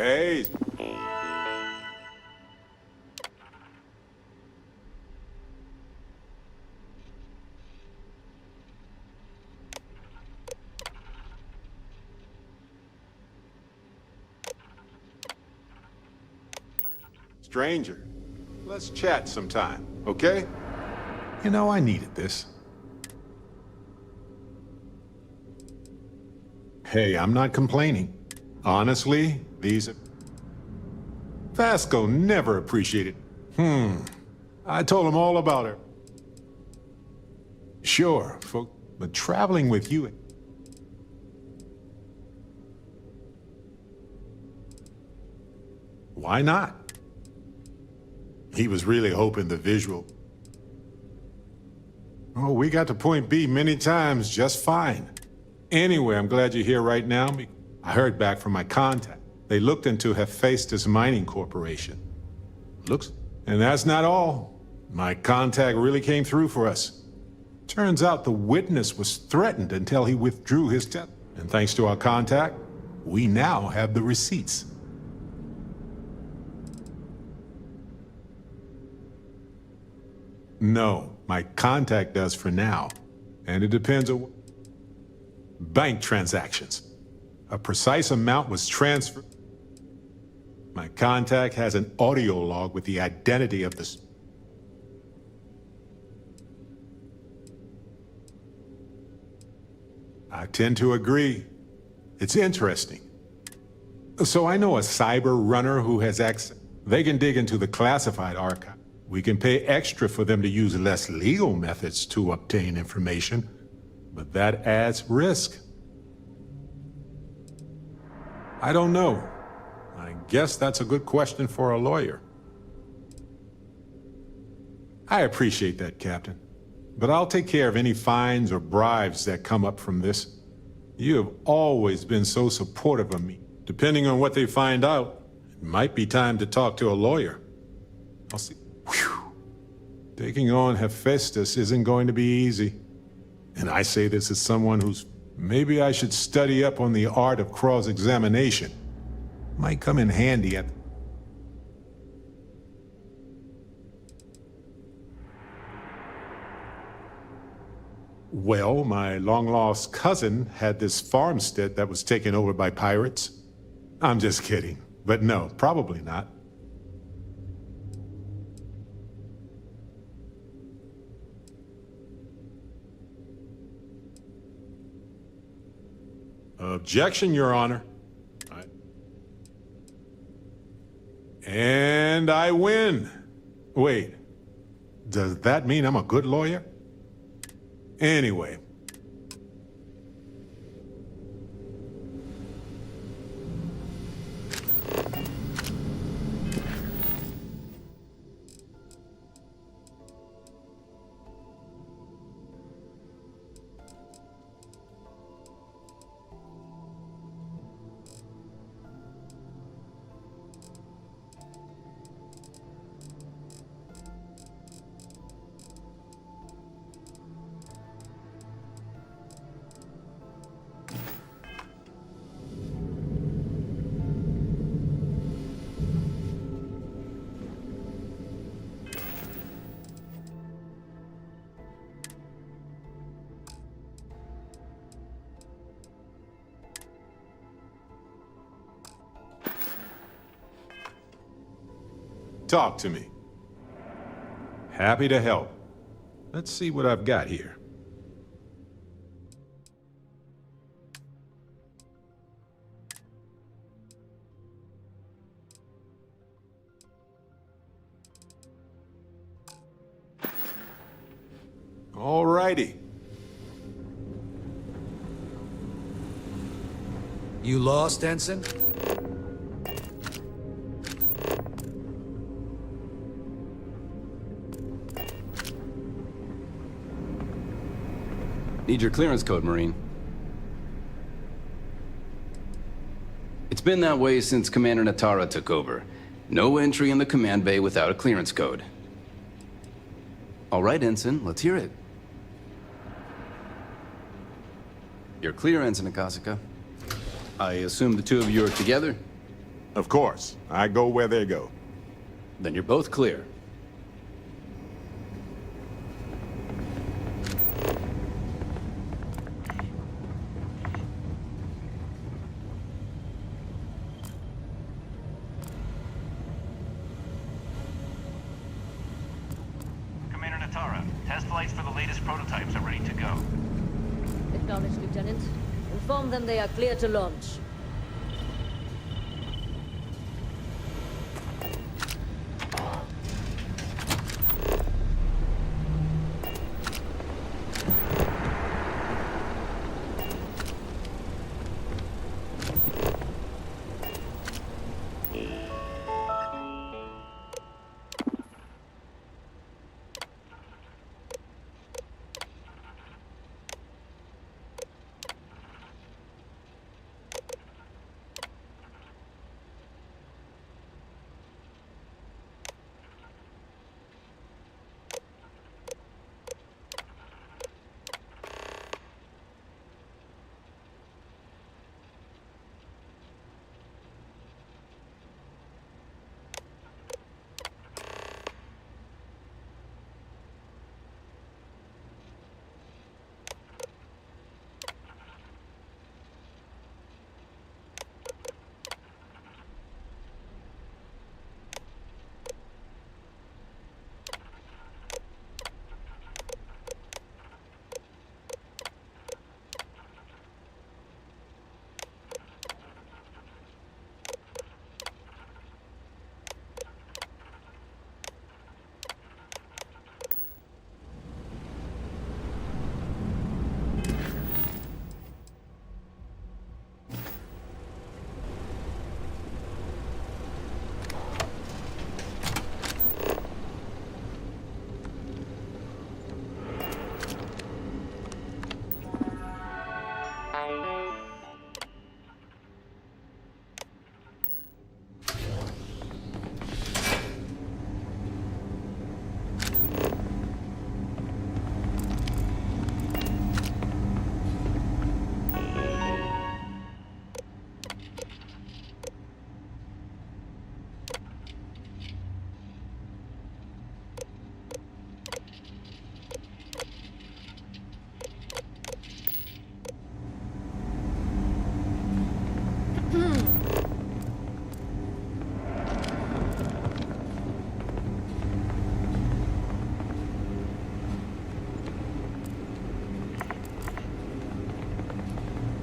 Hey. Stranger, let's chat sometime, okay? You know, I needed this. Hey, I'm not complaining. Honestly, these... Vasco never appreciated. I told him all about her. Sure, but traveling with you... Why not? He was really hoping the visual... Oh, we got to point B many times just fine. Anyway, I'm glad you're here right now. I heard back from my contact. They looked into Hephaestus Mining Corporation. And that's not all. My contact really came through for us. Turns out the witness was threatened until he withdrew his testimony. And thanks to our contact, we now have the receipts. No, my contact does for now. And it depends on bank transactions. A precise amount was transferred. My contact has an audio log with the identity of the... I tend to agree. It's interesting. So I know a cyber runner who has access. They can dig into the classified archive. We can pay extra for them to use less legal methods to obtain information, but that adds risk. I don't know. I guess that's a good question for a lawyer. I appreciate that, Captain. But I'll take care of any fines or bribes that come up from this. You have always been so supportive of me. Depending on what they find out, it might be time to talk to a lawyer. I'll see. Whew. Taking on Hephaestus isn't going to be easy. And I say this as someone who's... Maybe I should study up on the art of cross-examination. Might come in handy at... Well, my long-lost cousin had this farmstead that was taken over by pirates. I'm just kidding. But no, probably not. Objection, Your Honor. And I win. Wait, does that mean I'm a good lawyer? Anyway. Talk to me. Happy to help. Let's see what I've got here. All righty. You lost, Ensign? Need your clearance code, Marine. It's been that way since Commander Natara took over. No entry in the command bay without a clearance code. All right, Ensign, let's hear it. You're clear, Ensign Akasaka. I assume the two of you are together? Of course. I go where they go. Then you're both clear. Commander Natara, test flights for the latest prototypes are ready to go. Acknowledged, Lieutenant. Inform them they are clear to launch.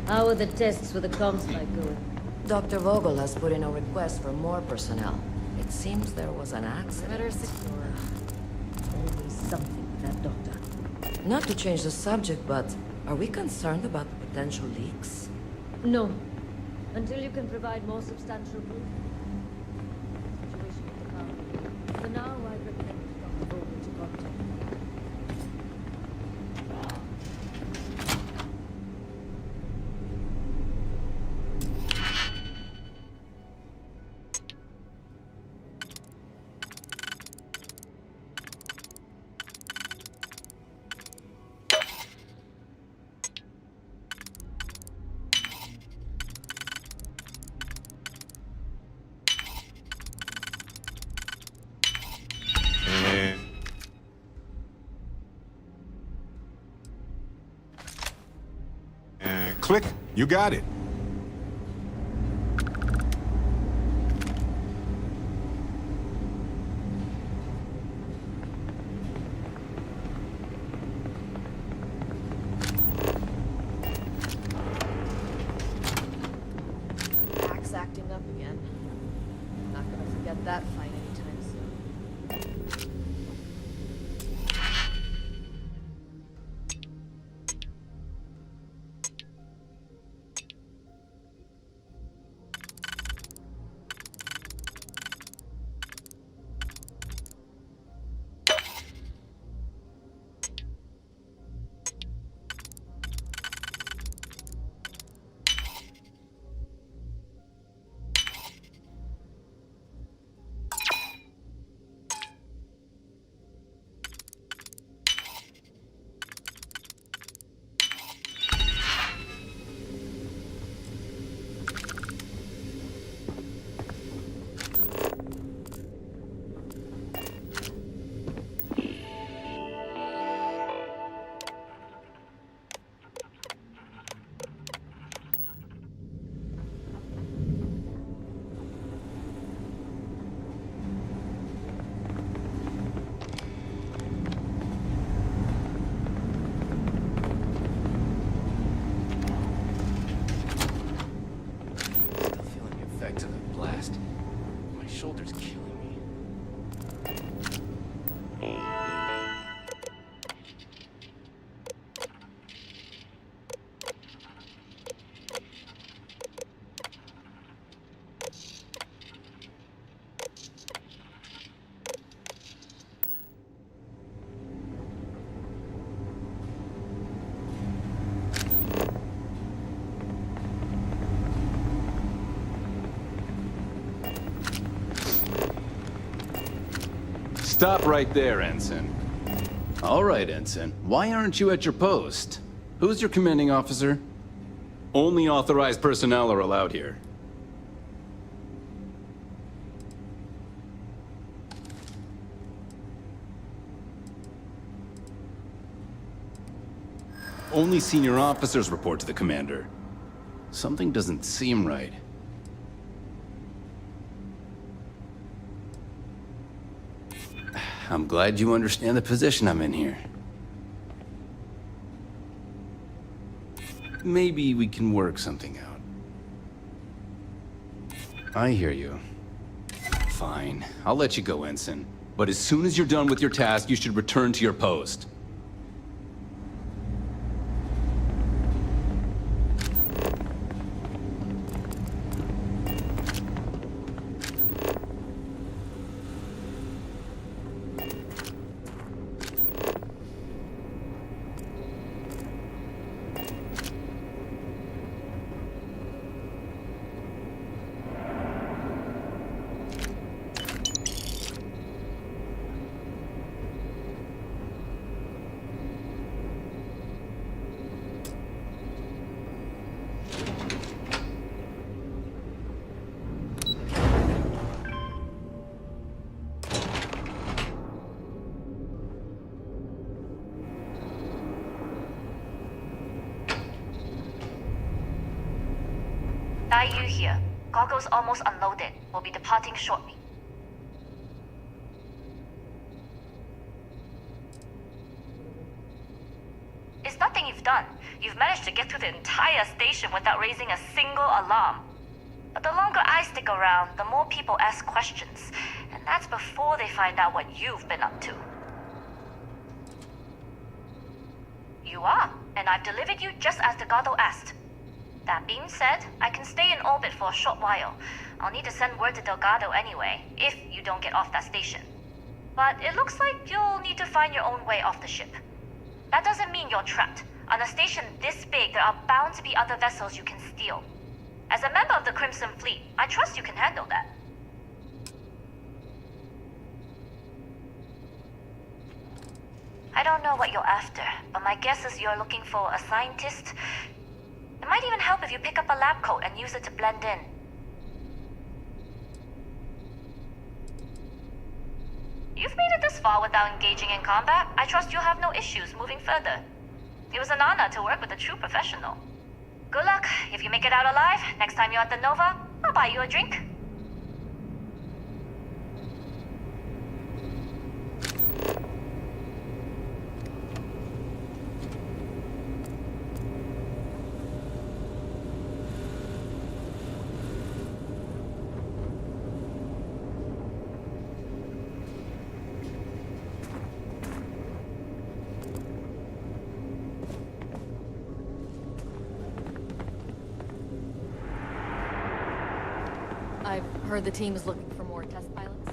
How are the tests for the comms flight going? Dr. Vogel has put in a request for more personnel. It seems there was an accident. Always something with that doctor. Not to change the subject, but are we concerned about the potential leaks? No. Until you can provide more substantial proof. Situation with the car. For now, I recommend Dr. Vogel to contact. And click. You got it. Max acting up again. Not gonna forget that fight anytime soon. Stop right there, Ensign. All right, Ensign. Why aren't you at your post? Who's your commanding officer? Only authorized personnel are allowed here. Only senior officers report to the commander. Something doesn't seem right. I'm glad you understand the position I'm in here. Maybe we can work something out. I hear you. Fine. I'll let you go, Ensign. But as soon as you're done with your task, you should return to your post. Yu here. Goggles almost unloaded. We'll be departing shortly. It's nothing you've done. You've managed to get through the entire station without raising a single alarm. But the longer I stick around, the more people ask questions. And that's before they find out what you've been up to. You are, and I've delivered you just as Delgado asked. That being said, I can stay in orbit for a short while. I'll need to send word to Delgado anyway, if you don't get off that station. But it looks like you'll need to find your own way off the ship. That doesn't mean you're trapped. On a station this big, there are bound to be other vessels you can steal. As a member of the Crimson Fleet, I trust you can handle that. I don't know what you're after, but my guess is you're looking for a scientist. It might even help if you pick up a lab coat and use it to blend in. You've made it this far without engaging in combat. I trust you'll have no issues moving further. It was an honor to work with a true professional. Good luck. If you make it out alive, next time you're at the Nova, I'll buy you a drink. I've heard the team is looking for more test pilots.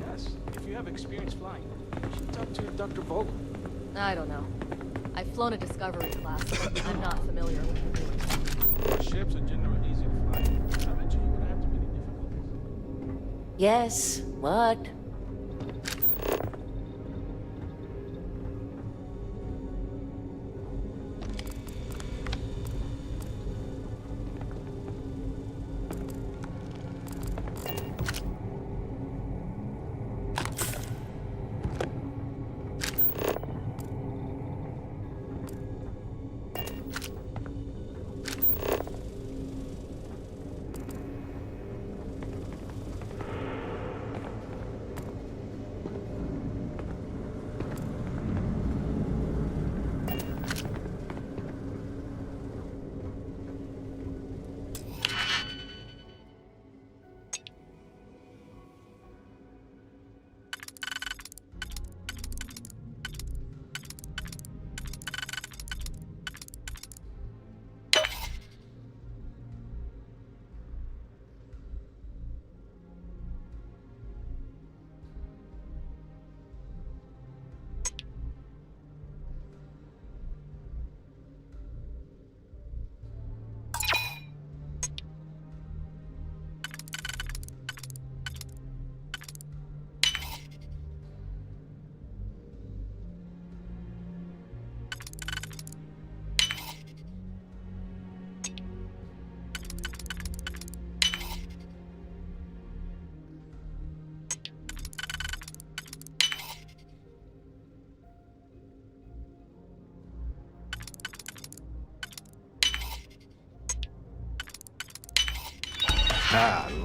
Yes, if you have experience flying, you should talk to Dr. Vogel. I don't know. I've flown a Discovery class, but I'm not familiar with the new. Ships are generally easy to fly. I bet you're gonna have too many difficulties. Yes, what?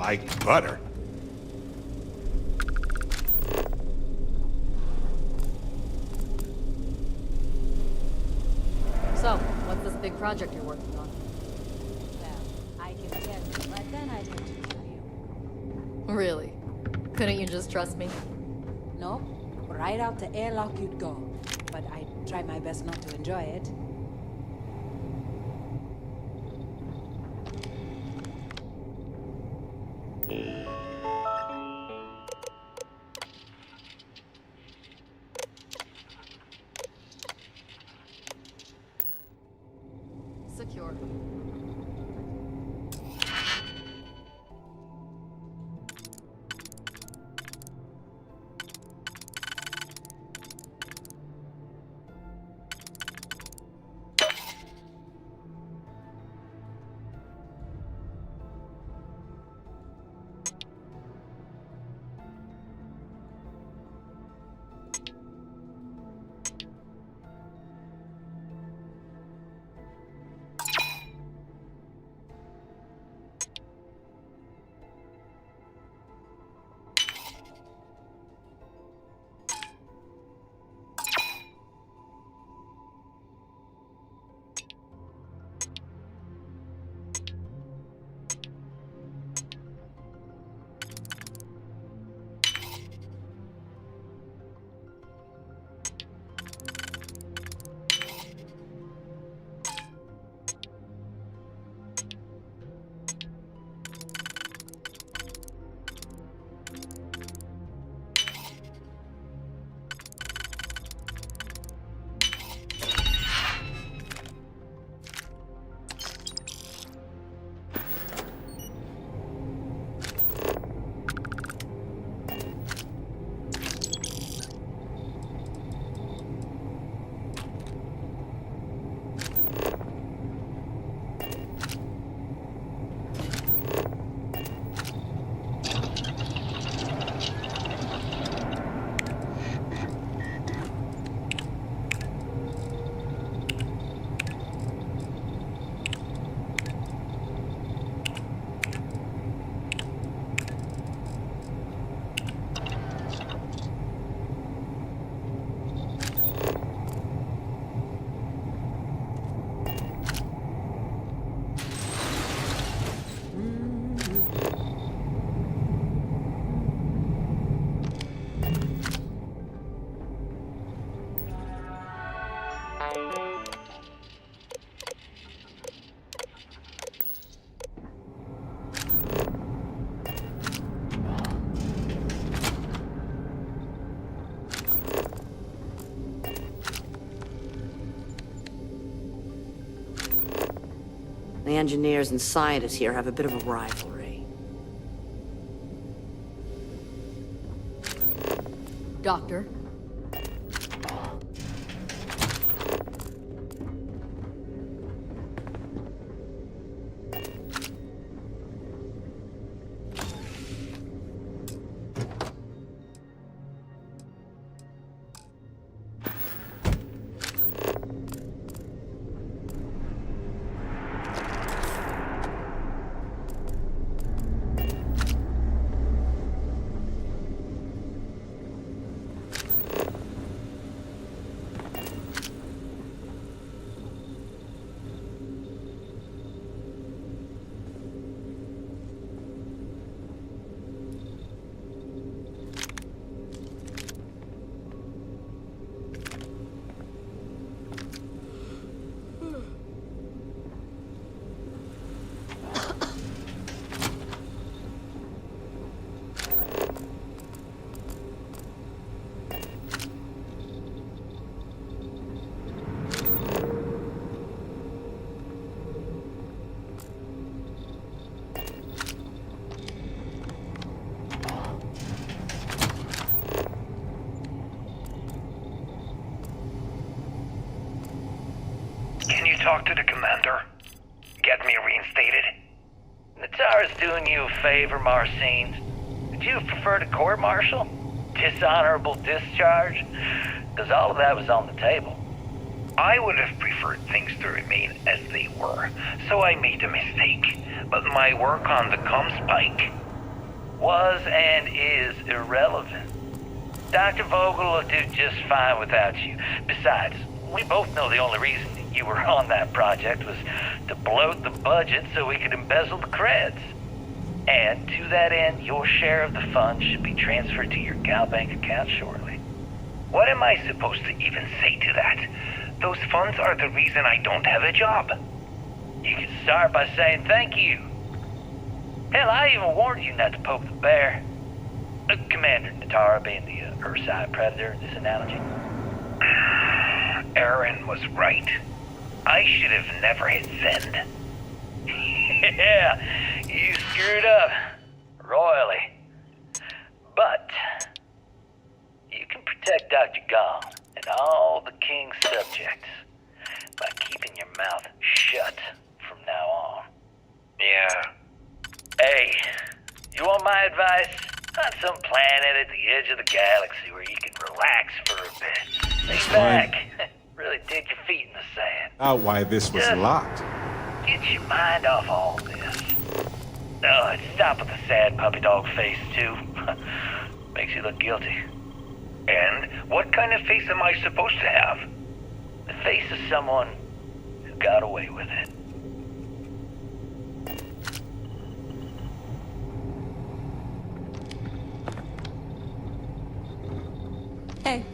Like butter. So, what's this big project you're working on? Well, I can tell you, but then I'd have to kill you. Really? Couldn't you just trust me? No, right out the airlock you'd go. But I'd try my best not to enjoy it. Secure. The engineers and scientists here have a bit of a rivalry. Doctor? Can you talk to the commander? Get me reinstated? Natara's doing you a favor, Marcine. Would you prefer to court-martial? Dishonorable discharge? Because all of that was on the table. I would have preferred things to remain as they were, so I made a mistake. But my work on the comms spike was and is irrelevant. Dr. Vogel will do just fine without you. Besides, we both know the only reason you were on that project was to bloat the budget so we could embezzle the creds. And to that end, your share of the funds should be transferred to your Gal Bank account shortly. What am I supposed to even say to that? Those funds are the reason I don't have a job. You can start by saying thank you. Hell, I even warned you not to poke the bear. Commander Natara being the Ursine Predator in this analogy. Aaron was right. I should have never hit send. Yeah, you screwed up. Royally. But you can protect Dr. Gong and all the King's subjects by keeping your mouth shut from now on. Yeah. Hey, you want my advice? On some planet at the edge of the galaxy where you can relax for a bit. Lean back. Really dig your feet in the sand. Out why this was Just locked. get your mind off all this. Oh, and stop with the sad puppy dog face, too. Makes you look guilty. And what kind of face am I supposed to have? The face of someone who got away with it. Hey.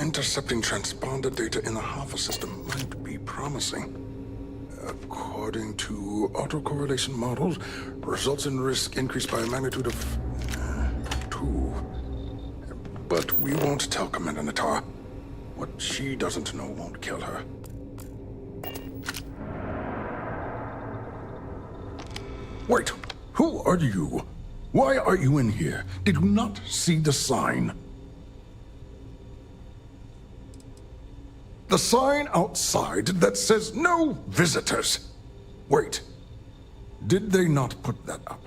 Intercepting transponder data in the Alpha system might be promising. According to autocorrelation models, results in risk increased by a magnitude of 2. But we won't tell Commander Natar. What she doesn't know won't kill her. Wait, who are you? Why are you in here? Did you not see the sign? The sign outside that says no visitors. Wait, did they not put that up?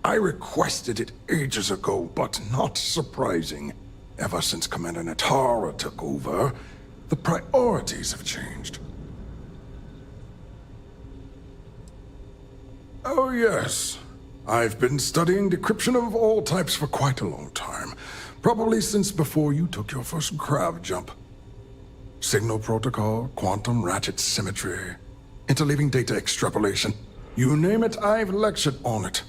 I requested it ages ago, but not surprising. Ever since Commander Natara took over, the priorities have changed. Oh yes, I've been studying decryption of all types for quite a long time. Probably since before you took your first grav jump. Signal protocol, quantum ratchet symmetry, interleaving data extrapolation. You name it, I've lectured on it.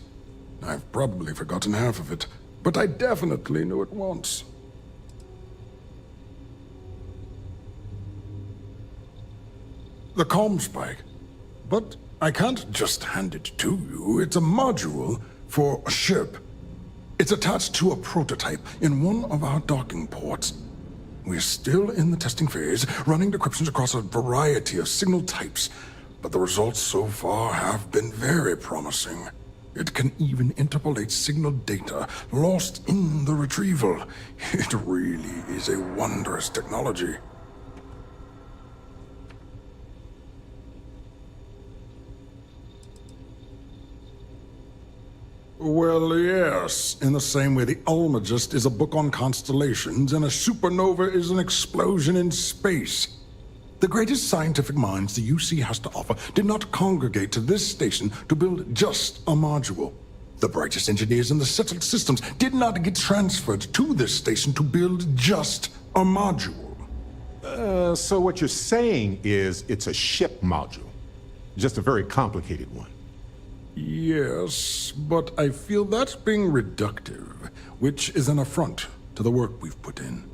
I've probably forgotten half of it, but I definitely knew it once. The comm spike. But I can't just hand it to you. It's a module for a ship. It's attached to a prototype in one of our docking ports. We're still in the testing phase, running decryptions across a variety of signal types, but the results so far have been very promising. It can even interpolate signal data lost in the retrieval. It really is a wondrous technology. Well, yes. In the same way the Almagest is a book on constellations and a supernova is an explosion in space. The greatest scientific minds the UC has to offer did not congregate to this station to build just a module. The brightest engineers in the settled systems did not get transferred to this station to build just a module. So what you're saying is it's a ship module. Just a very complicated one. Yes, but I feel that's being reductive, which is an affront to the work we've put in.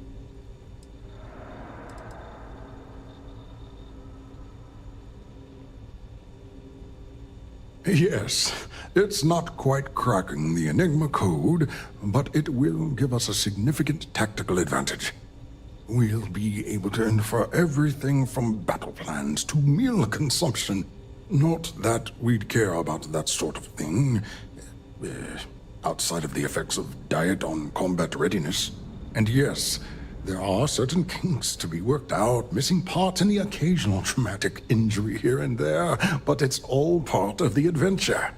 Yes, it's not quite cracking the Enigma code, but it will give us a significant tactical advantage. We'll be able to infer everything from battle plans to meal consumption. Not that we'd care about that sort of thing, uh, outside of the effects of diet on combat readiness. And yes, there are certain kinks to be worked out, missing parts and the occasional traumatic injury here and there, but it's all part of the adventure.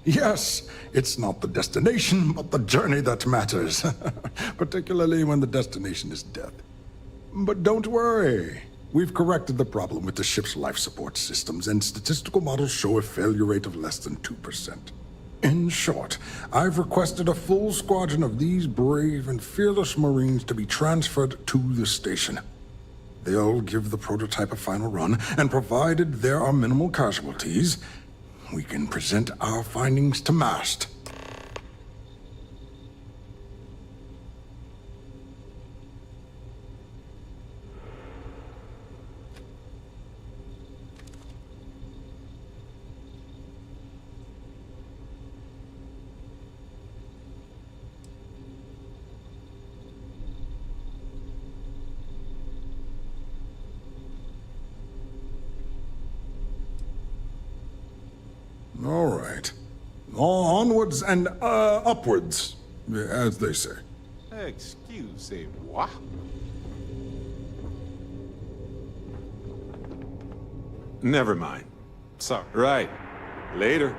Yes, it's not the destination, but the journey that matters. Particularly when the destination is death. But don't worry. We've corrected the problem with the ship's life support systems, and statistical models show a failure rate of less than 2%. In short, I've requested a full squadron of these brave and fearless Marines to be transferred to the station. They'll give the prototype a final run, and provided there are minimal casualties, we can present our findings to Mast. All right. Onwards and upwards, as they say. Excusez-moi. Never mind. Sorry. Right. Later.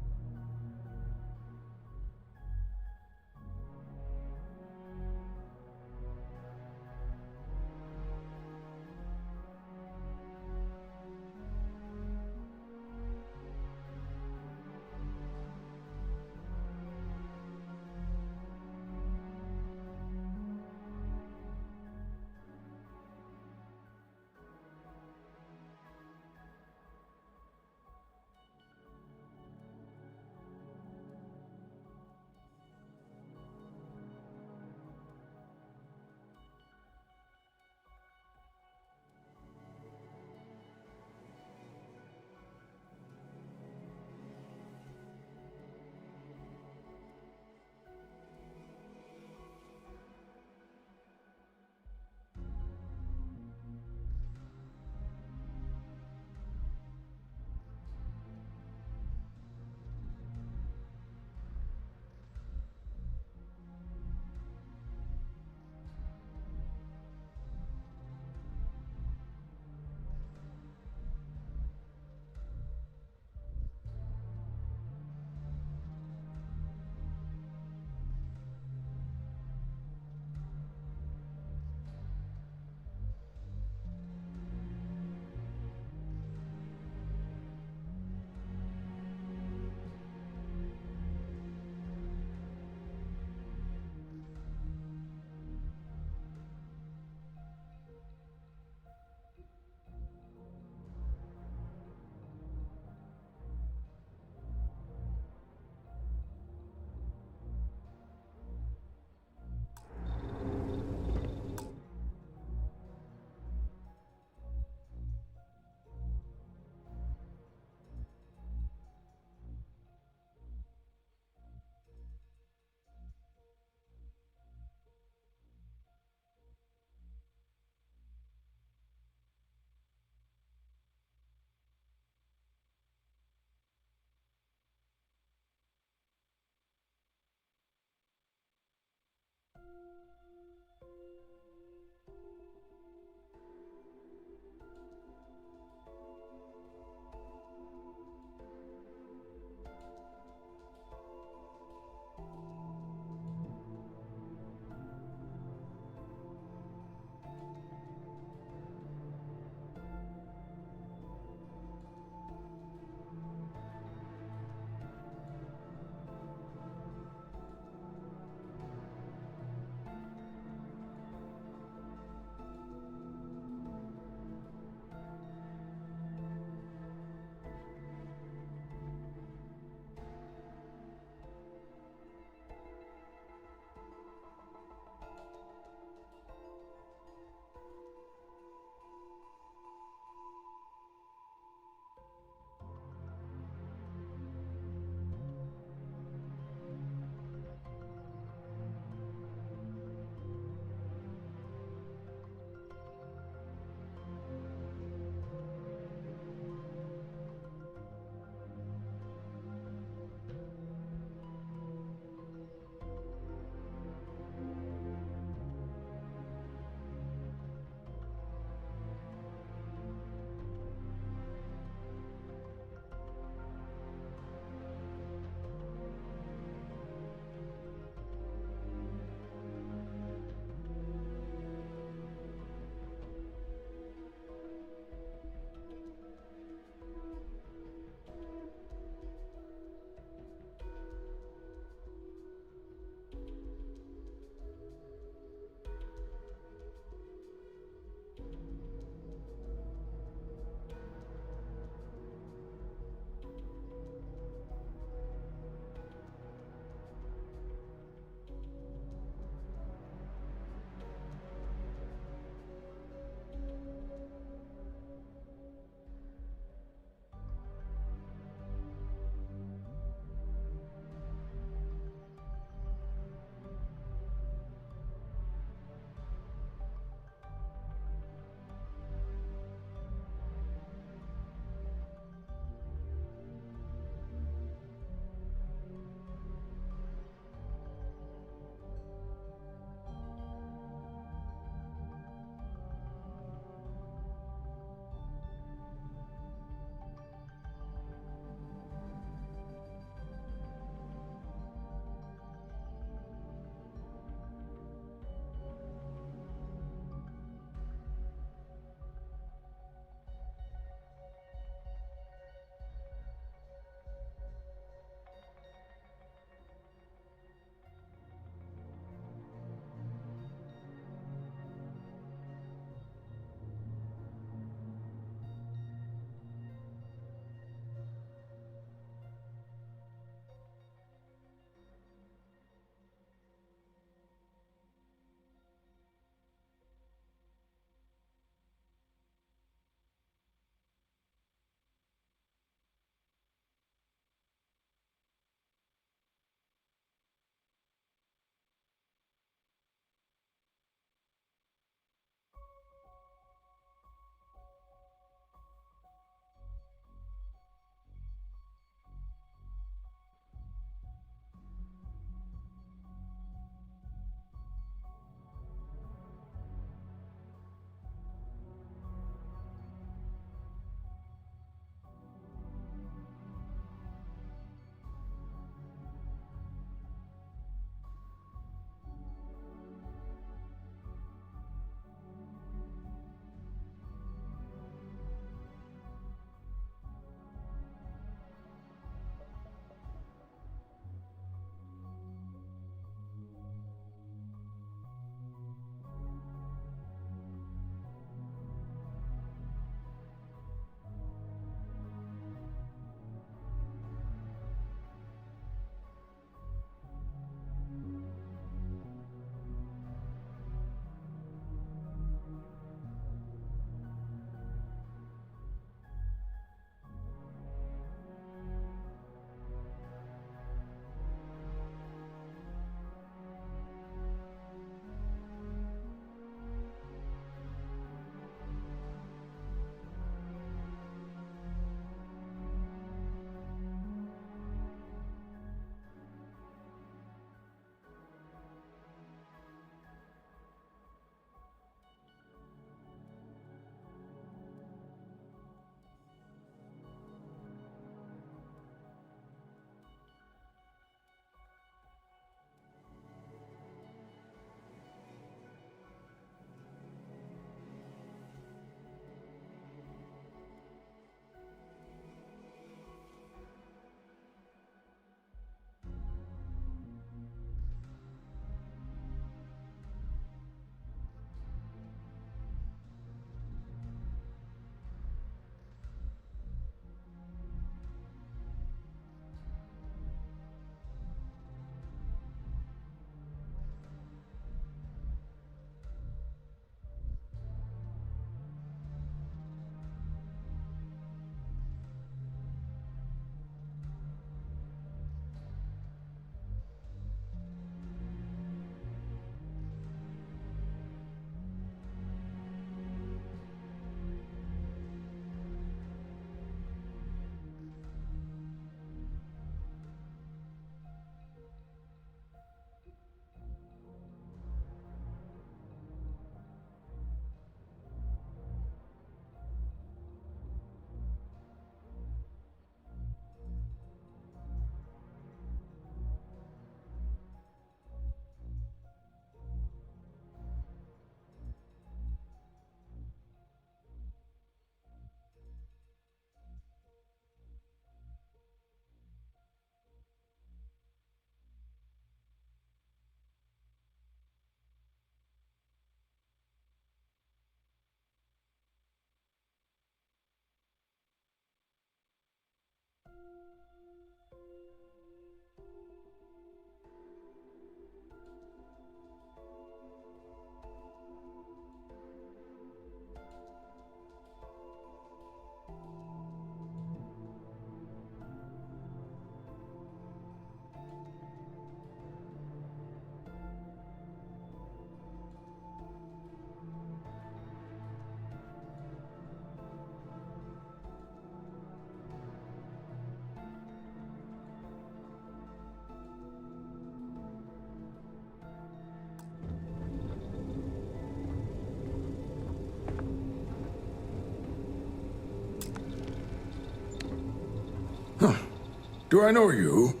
Do I know you?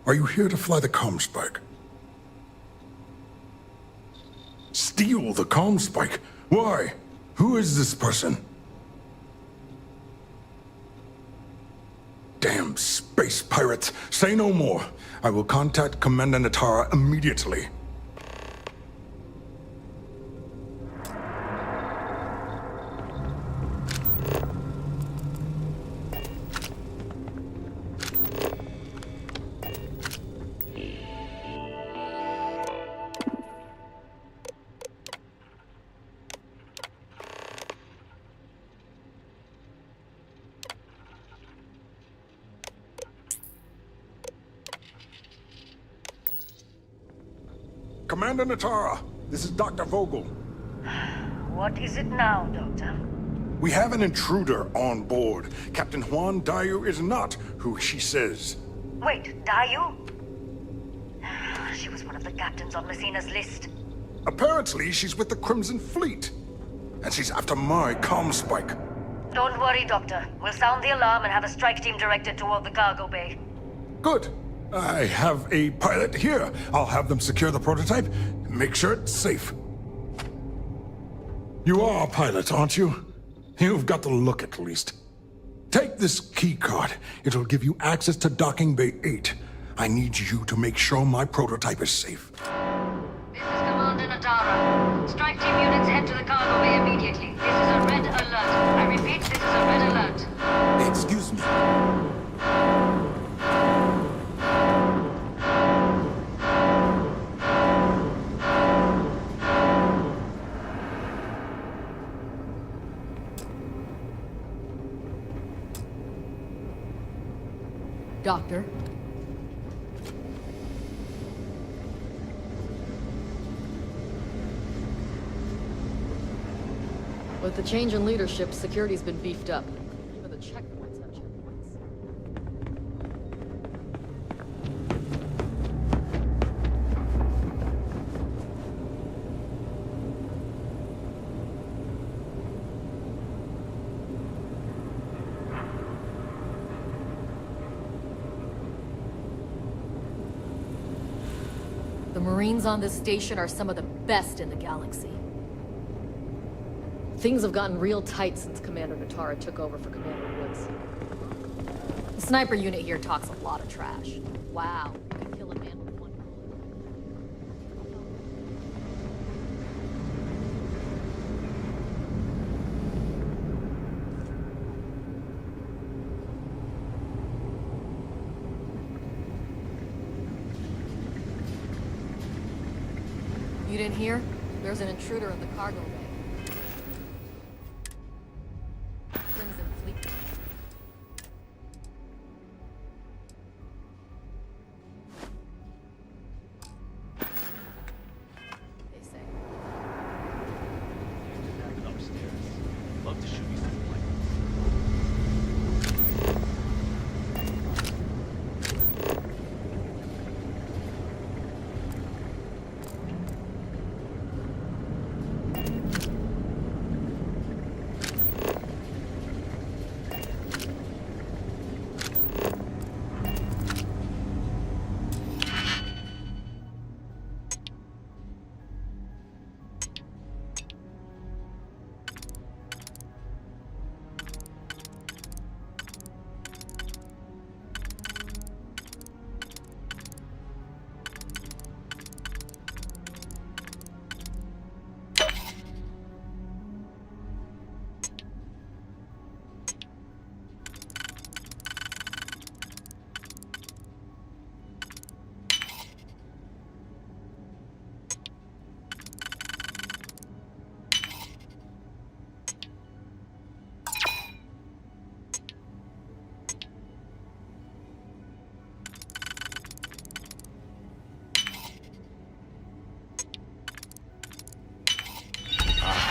Are you here to fly the comm spike? Steal the comm spike? Why? Who is this person? Damn space pirates! Say no more. I will contact Commander Natara immediately. Commander Natara, this is Dr. Vogel. What is it now, Doctor? We have an intruder on board. Captain Juan Dayu is not who she says. Wait, Dayu? She was one of the captains on Messina's list. Apparently, she's with the Crimson Fleet. And she's after my comm spike. Don't worry, Doctor. We'll sound the alarm and have a strike team directed toward the cargo bay. Good. I have a pilot here. I'll have them secure the prototype and make sure it's safe. You are a pilot, aren't you? You've got the look, at least. Take this key card. It'll give you access to Docking Bay 8. I need you to make sure my prototype is safe. This is Commander Natara. Strike team units head to the cargo bay immediately. This is a red alert. I repeat, this is a red alert. Excuse me. Doctor? With the change in leadership, security's been beefed up. Even the checkpoints have checkpoints. The Marines on this station are some of the best in the galaxy. Things have gotten real tight since Commander Natara took over for Commander Woods. The sniper unit here talks a lot of trash. Wow, you can kill a man with one bullet. You didn't hear? There's an intruder in the cargo bay. Crimson Fleet. They say. Upstairs. Love to shoot you something like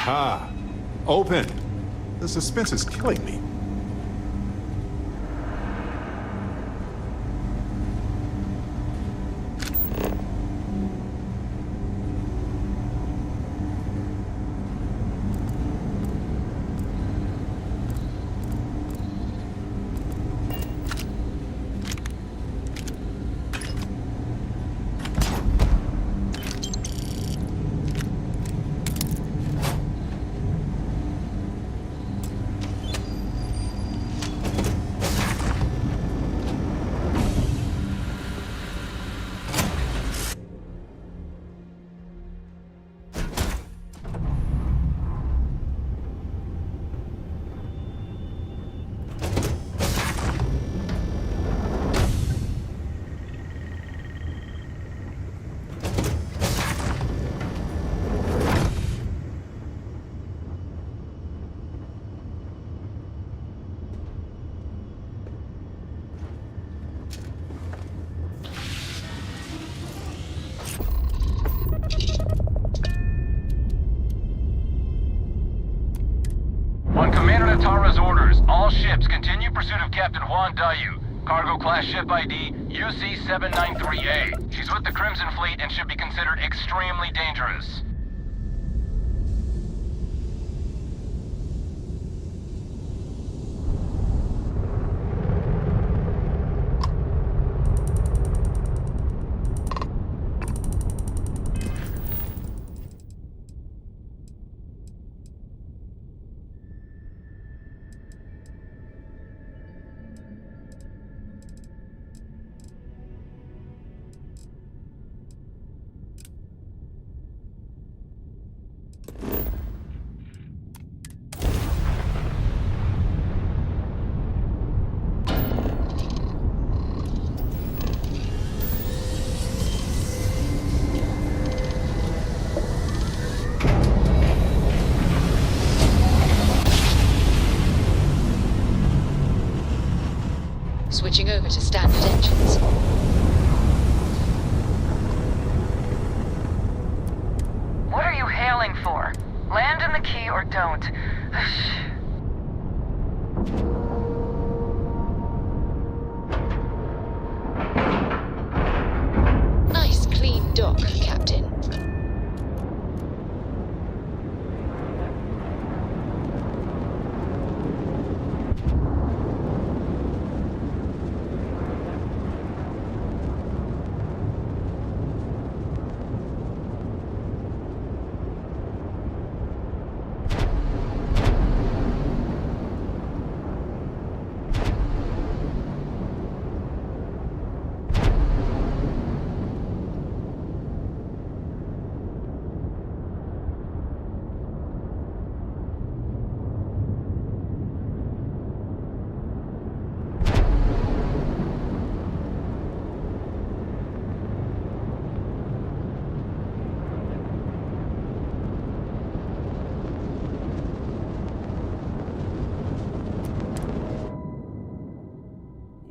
Aha! Open! The suspense is killing me. Captain Juan Dayu. Cargo class ship ID UC-793A. She's with the Crimson Fleet and should be considered extremely dangerous. Switching over to standard engines. What are you hailing for? Land in the key or don't. Nice clean dock, Captain.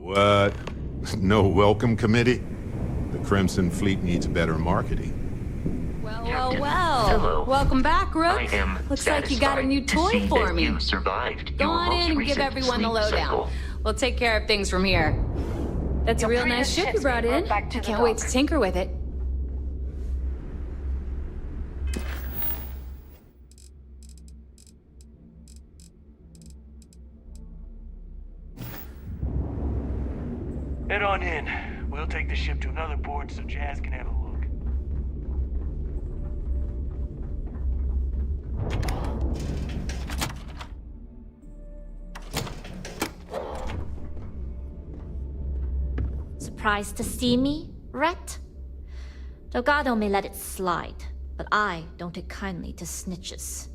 What? No welcome committee? The Crimson Fleet needs better marketing. Well. Hello. Welcome back, Rook. I am Looks like you got a new satisfied to toy see for that me. You survived Go your on most in and give recent everyone the sleep lowdown. cycle. We'll take care of things from here. That's a Your real nice previous ship you ship's brought been in. brought back I to the can't wait to dock. tinker with it. Head on in. We'll take the ship to another port so Jazz can have a look. Surprised to see me, Rhett? Delgado may let it slide, but I don't take kindly to snitches.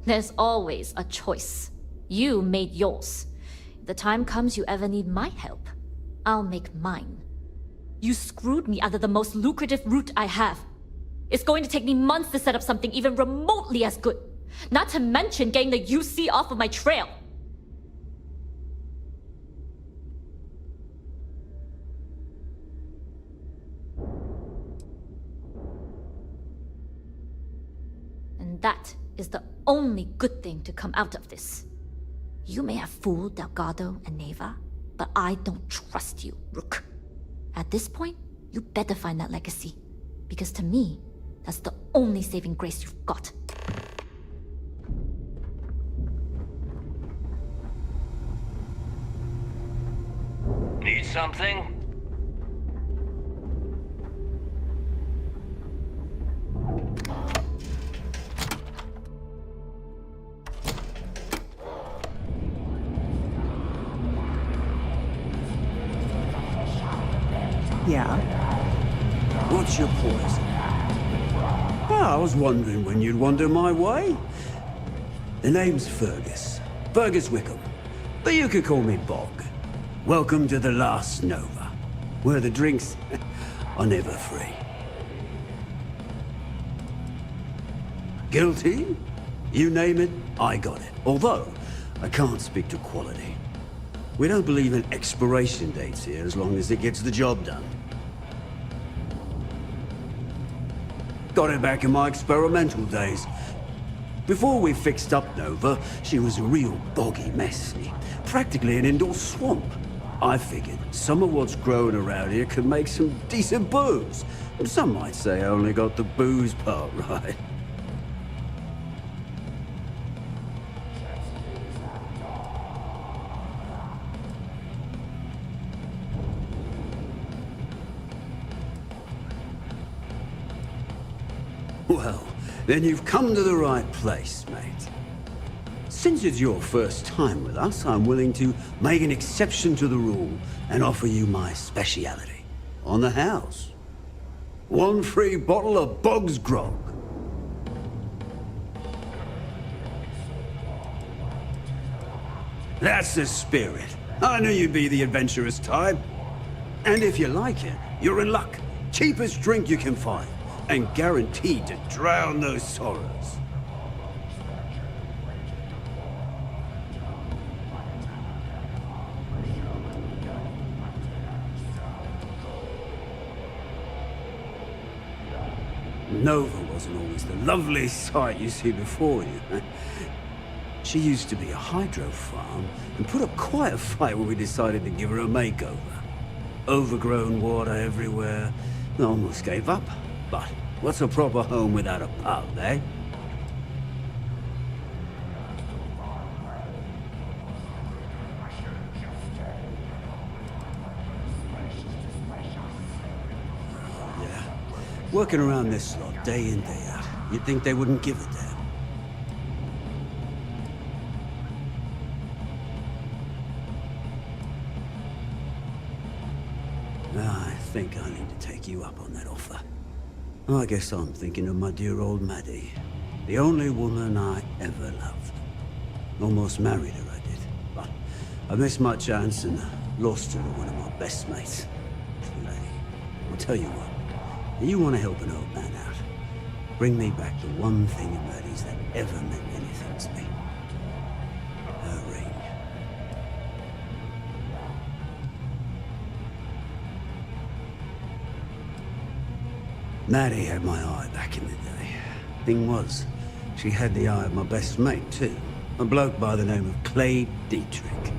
There's always a choice. You made yours. If the time comes you ever need my help, I'll make mine. You screwed me out of the most lucrative route I have. It's going to take me months to set up something even remotely as good. Not to mention getting the UC off of my trail. And that is the only good thing to come out of this. You may have fooled Delgado and Neva, but I don't trust you, Rook. At this point, you better find that legacy. Because to me, that's the only saving grace you've got. Need something? Yeah? What's your poison? I was wondering when you'd wander my way. The name's Fergus. Fergus Wickham. But you could call me Bog. Welcome to the Last Nova, where the drinks are never free. Guilty? You name it, I got it. Although, I can't speak to quality. We don't believe in expiration dates here as long as it gets the job done. Got her back in my experimental days. Before we fixed up Nova, she was a real boggy mess. Practically an indoor swamp. I figured some of what's growing around here could make some decent booze. Some might say I only got the booze part right. Well, then you've come to the right place, mate. Since it's your first time with us, I'm willing to make an exception to the rule and offer you my speciality. On the house. 1 free bottle of Bog's Grog. That's the spirit. I knew you'd be the adventurous type. And if you like it, you're in luck. Cheapest drink you can find. And guaranteed to drown those sorrows. Nova wasn't always the lovely sight you see before you. She used to be a hydro farm and put up quite a fight when we decided to give her a makeover. Overgrown water everywhere. I almost gave up. But what's a proper home without a pub, eh? Yeah. Working around this lot day in, day out. You'd think they wouldn't give a damn. I think I need to take you up on that offer. I guess I'm thinking of my dear old Maddie. The only woman I ever loved. Almost married her, I did. But I missed my chance and lost her to one of my best mates. Clay. I'll tell you what. You want to help an old man out. Bring me back the one thing in Maddie's that ever meant anything to me. Her ring. Maddie had my eye back in the day. Thing was, she had the eye of my best mate, too. A bloke by the name of Clay Dietrich.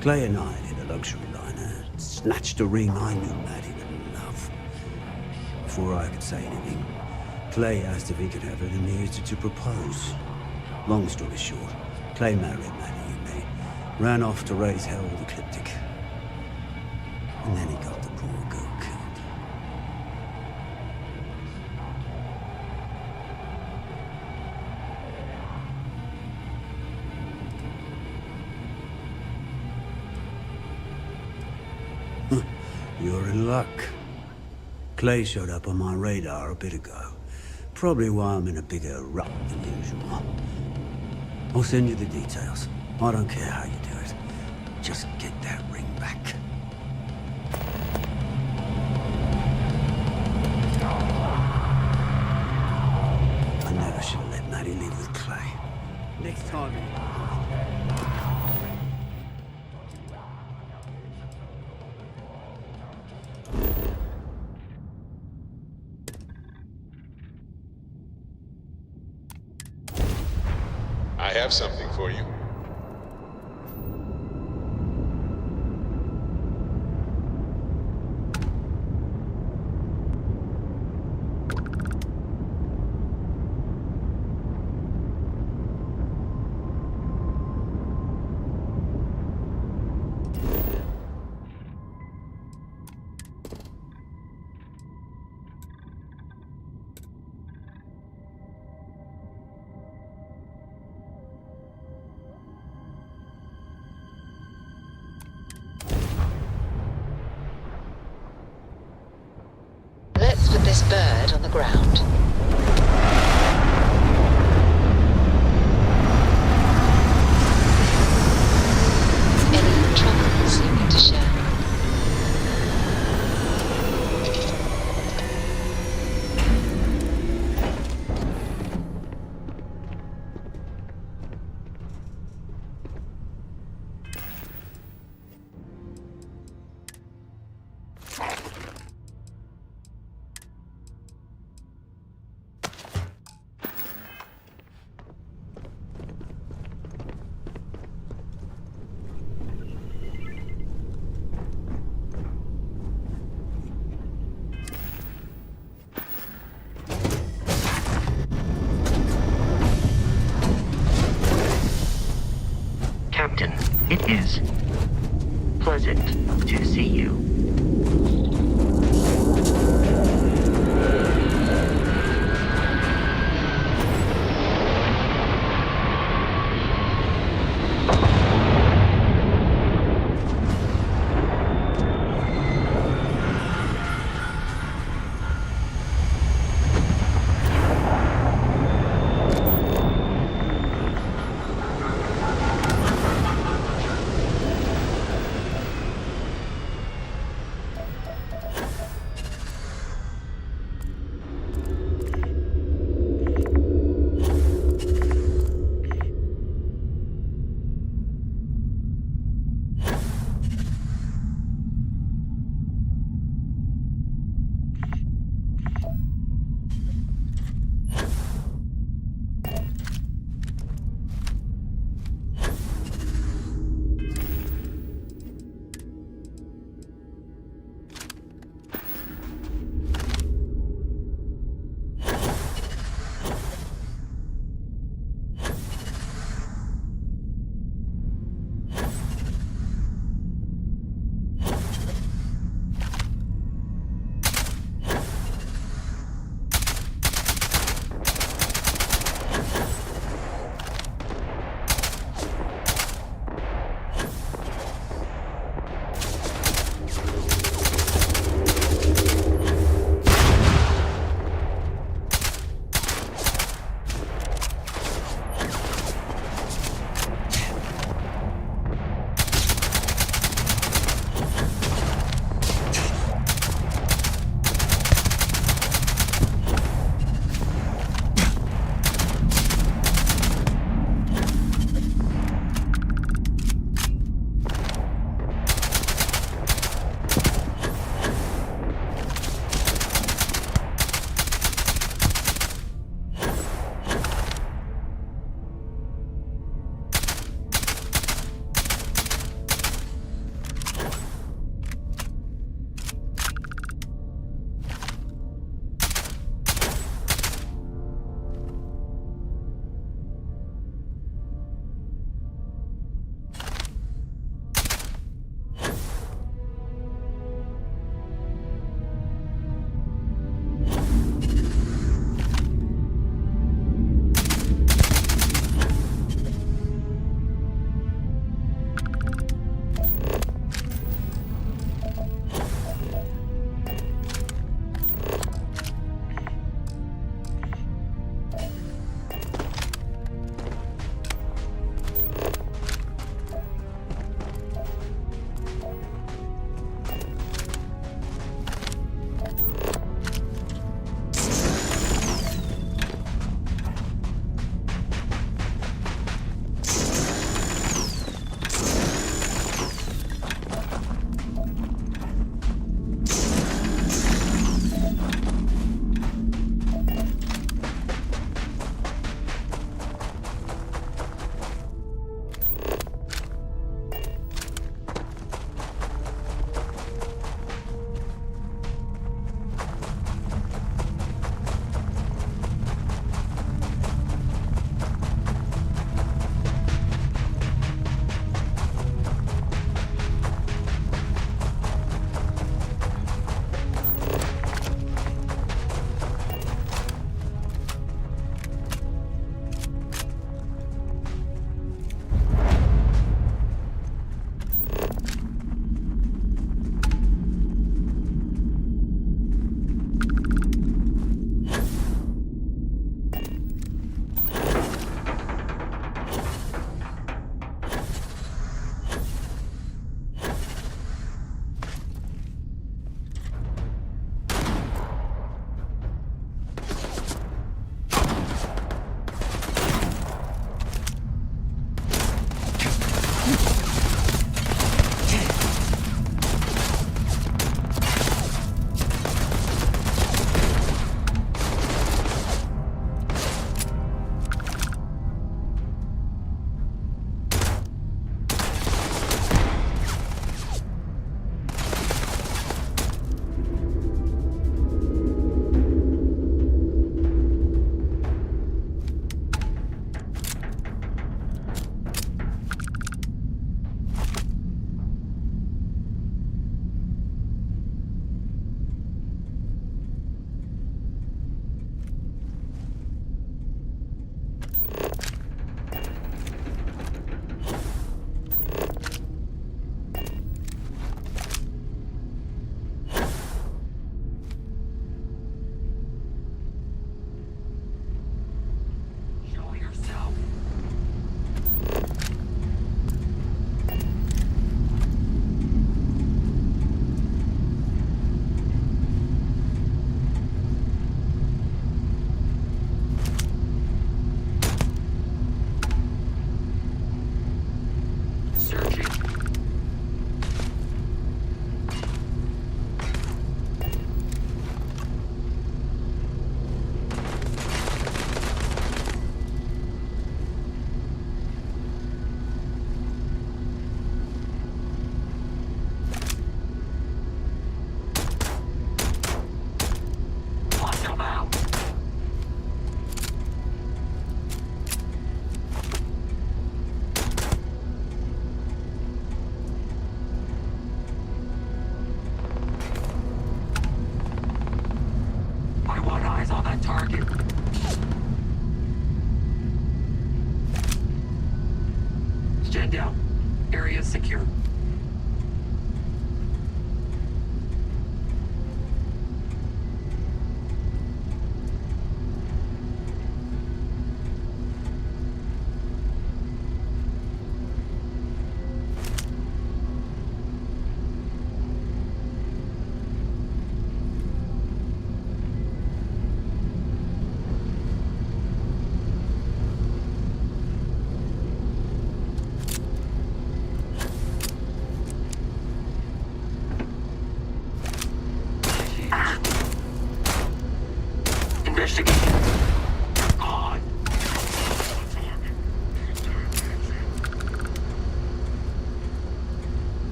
Clay and I hit a luxury liner, snatched a ring I knew Maddie would love. Before I could say anything, Clay asked if he could have it and he used it to propose. Long story short, Clay married Maddie and they ran off to raise hell with Ecliptic. And then he got the poor girl killed. You're in luck. Clay showed up on my radar a bit ago. Probably why I'm in a bigger rut than usual. I'll send you the details. I don't care how you do it. Just get that ring back. I never should have let Maddie leave with Clay. Next time... I have something for you. Let's put this bird on the ground. Any troubles you need to share? is. Pleasant to see you.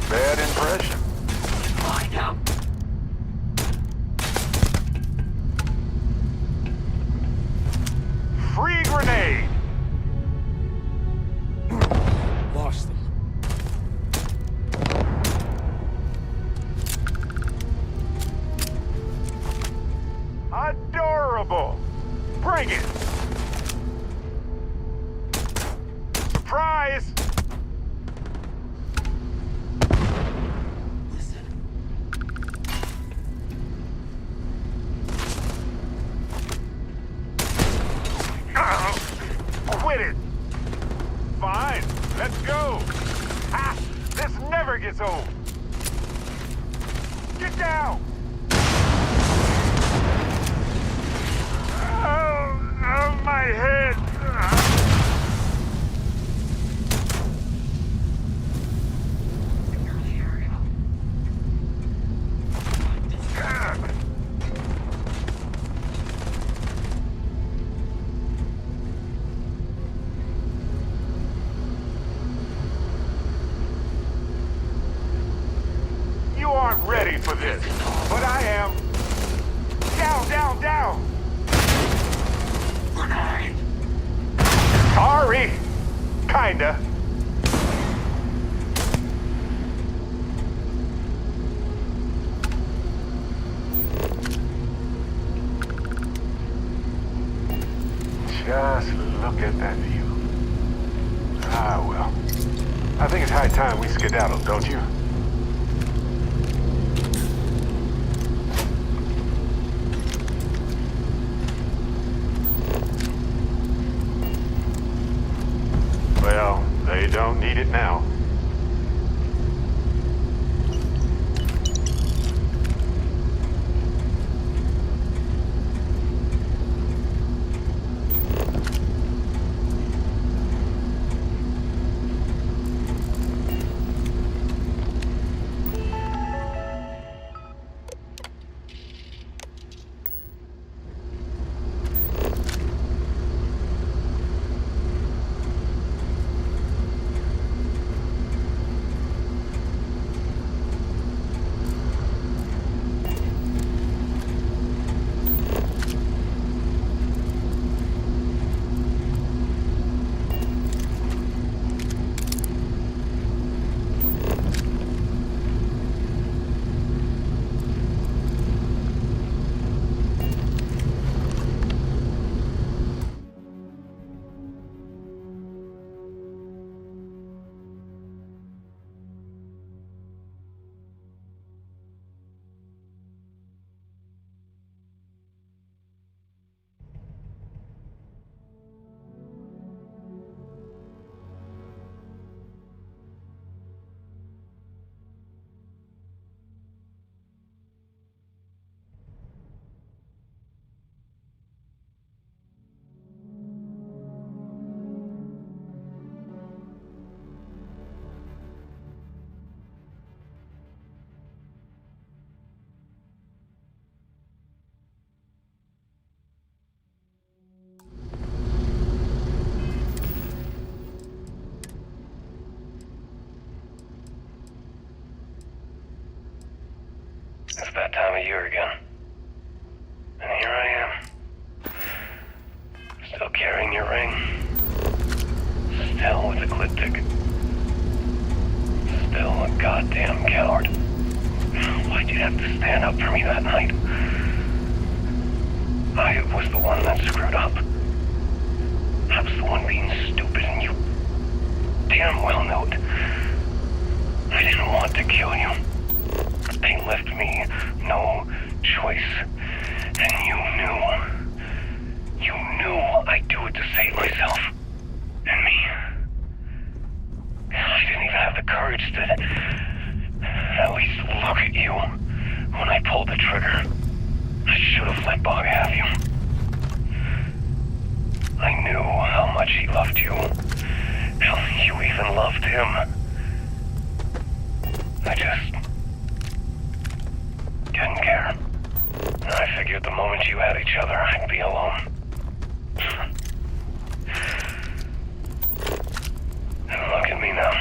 Bad impression. Find out. Free grenade! Lost them. Adorable! Bring it! Surprise! Quit it! Fine, let's go! Ha! This never gets old! Get down! Oh, my head! You aren't ready for this, but I am. Down, down, down! Sorry. Kinda. Just look at that view. Ah, well. I think it's high time we skedaddle, don't you? Well, they don't need it now. It's that time of year again. And here I am. Still carrying your ring. Still with the clip ticket. Still a goddamn coward. Why'd you have to stand up for me that night? I was the one that screwed up. I was the one being stupid and you damn well knew it. I didn't want to kill you. But they left me no choice. And you knew. You knew I'd do it to save myself. And me. I didn't even have the courage to at least look at you when I pulled the trigger. I should have let Bog have you. I knew how much he loved you. Hell, you even loved him. I just didn't care. I figured the moment you had each other, I'd be alone. And look at me now.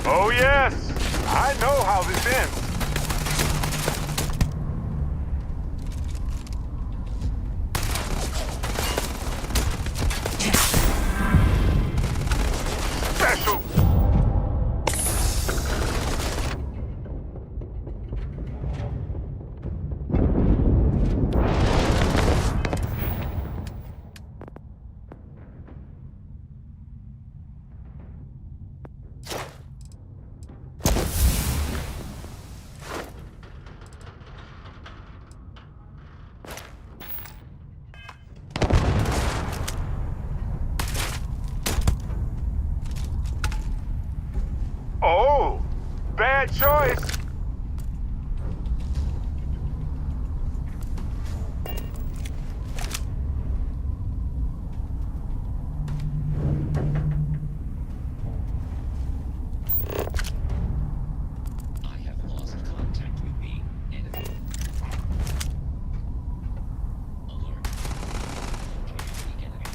Oh, yes! I know how this ends. Special! Oh, bad choice. I have lost contact with the enemy. Alert. Located the enemy.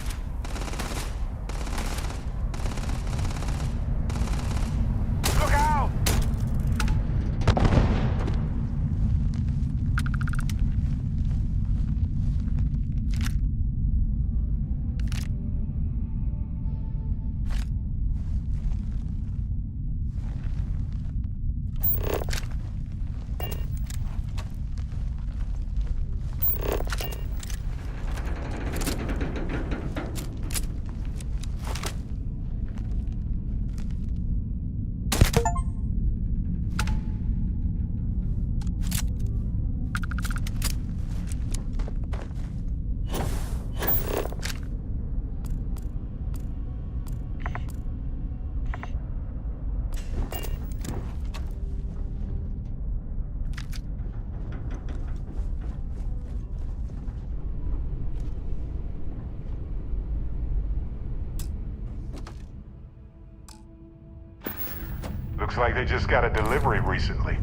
Look out! Looks like they just got a delivery recently.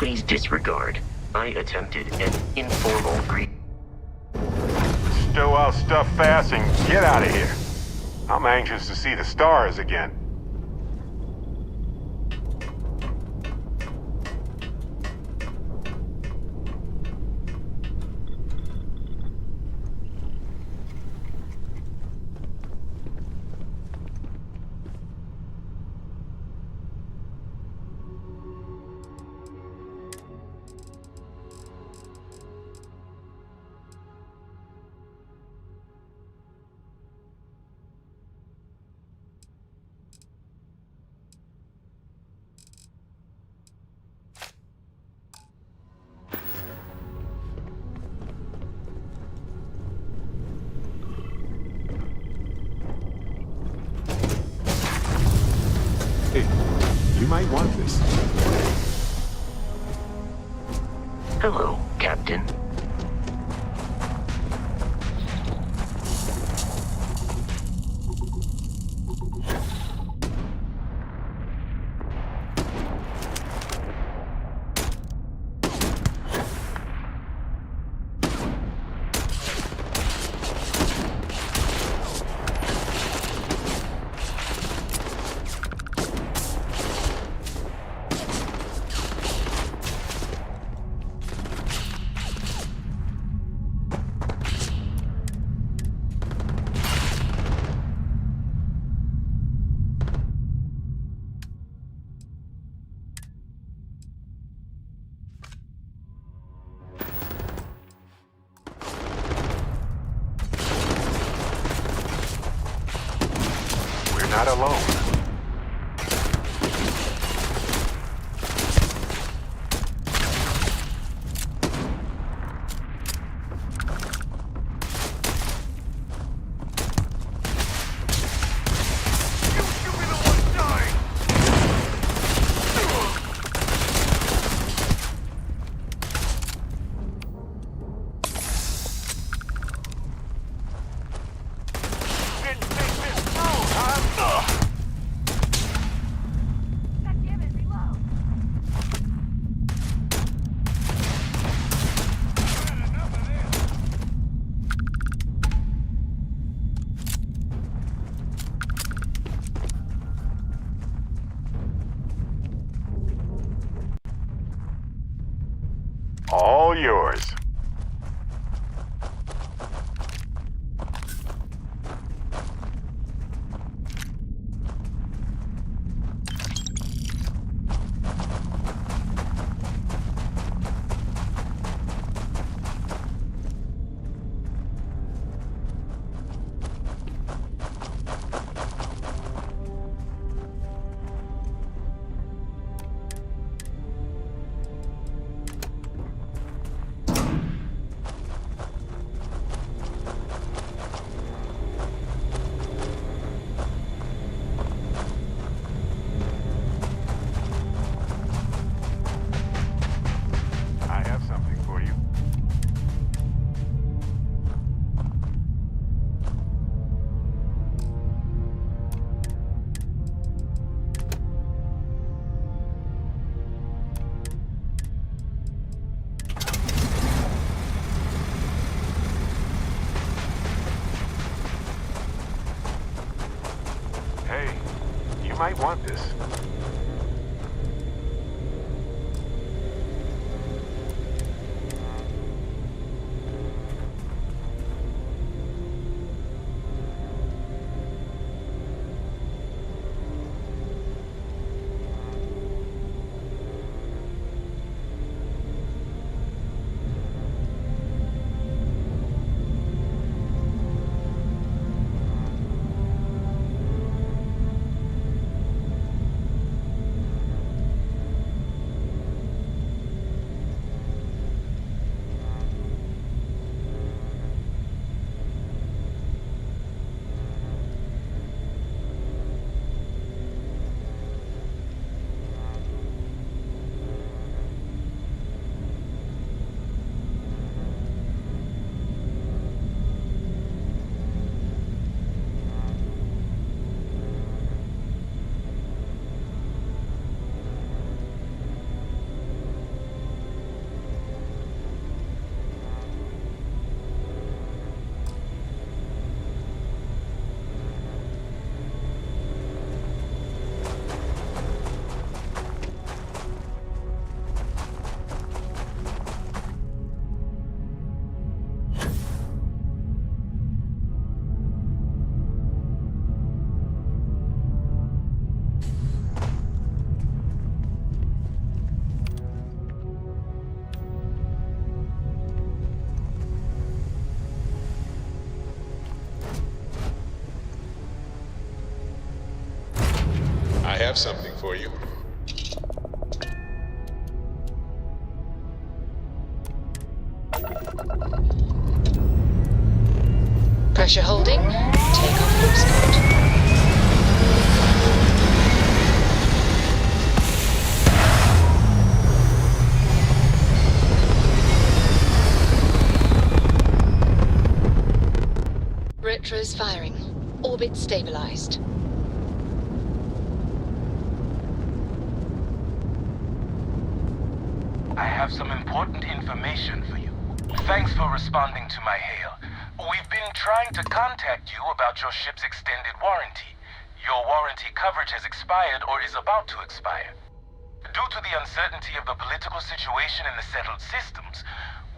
Please disregard. I attempted an informal greet. Stow our stuff fast and get out of here. I'm anxious to see the stars again. Hey, you might want this. Hello, Captain. Not alone. All yours. Might want this. have something for you. Pressure holding. Takeoff looks good. Retro's firing. Orbit stabilized. I have some important information for you. Thanks for responding to my hail. We've been trying to contact you about your ship's extended warranty. Your warranty coverage has expired or is about to expire. Due to the uncertainty of the political situation in the settled systems,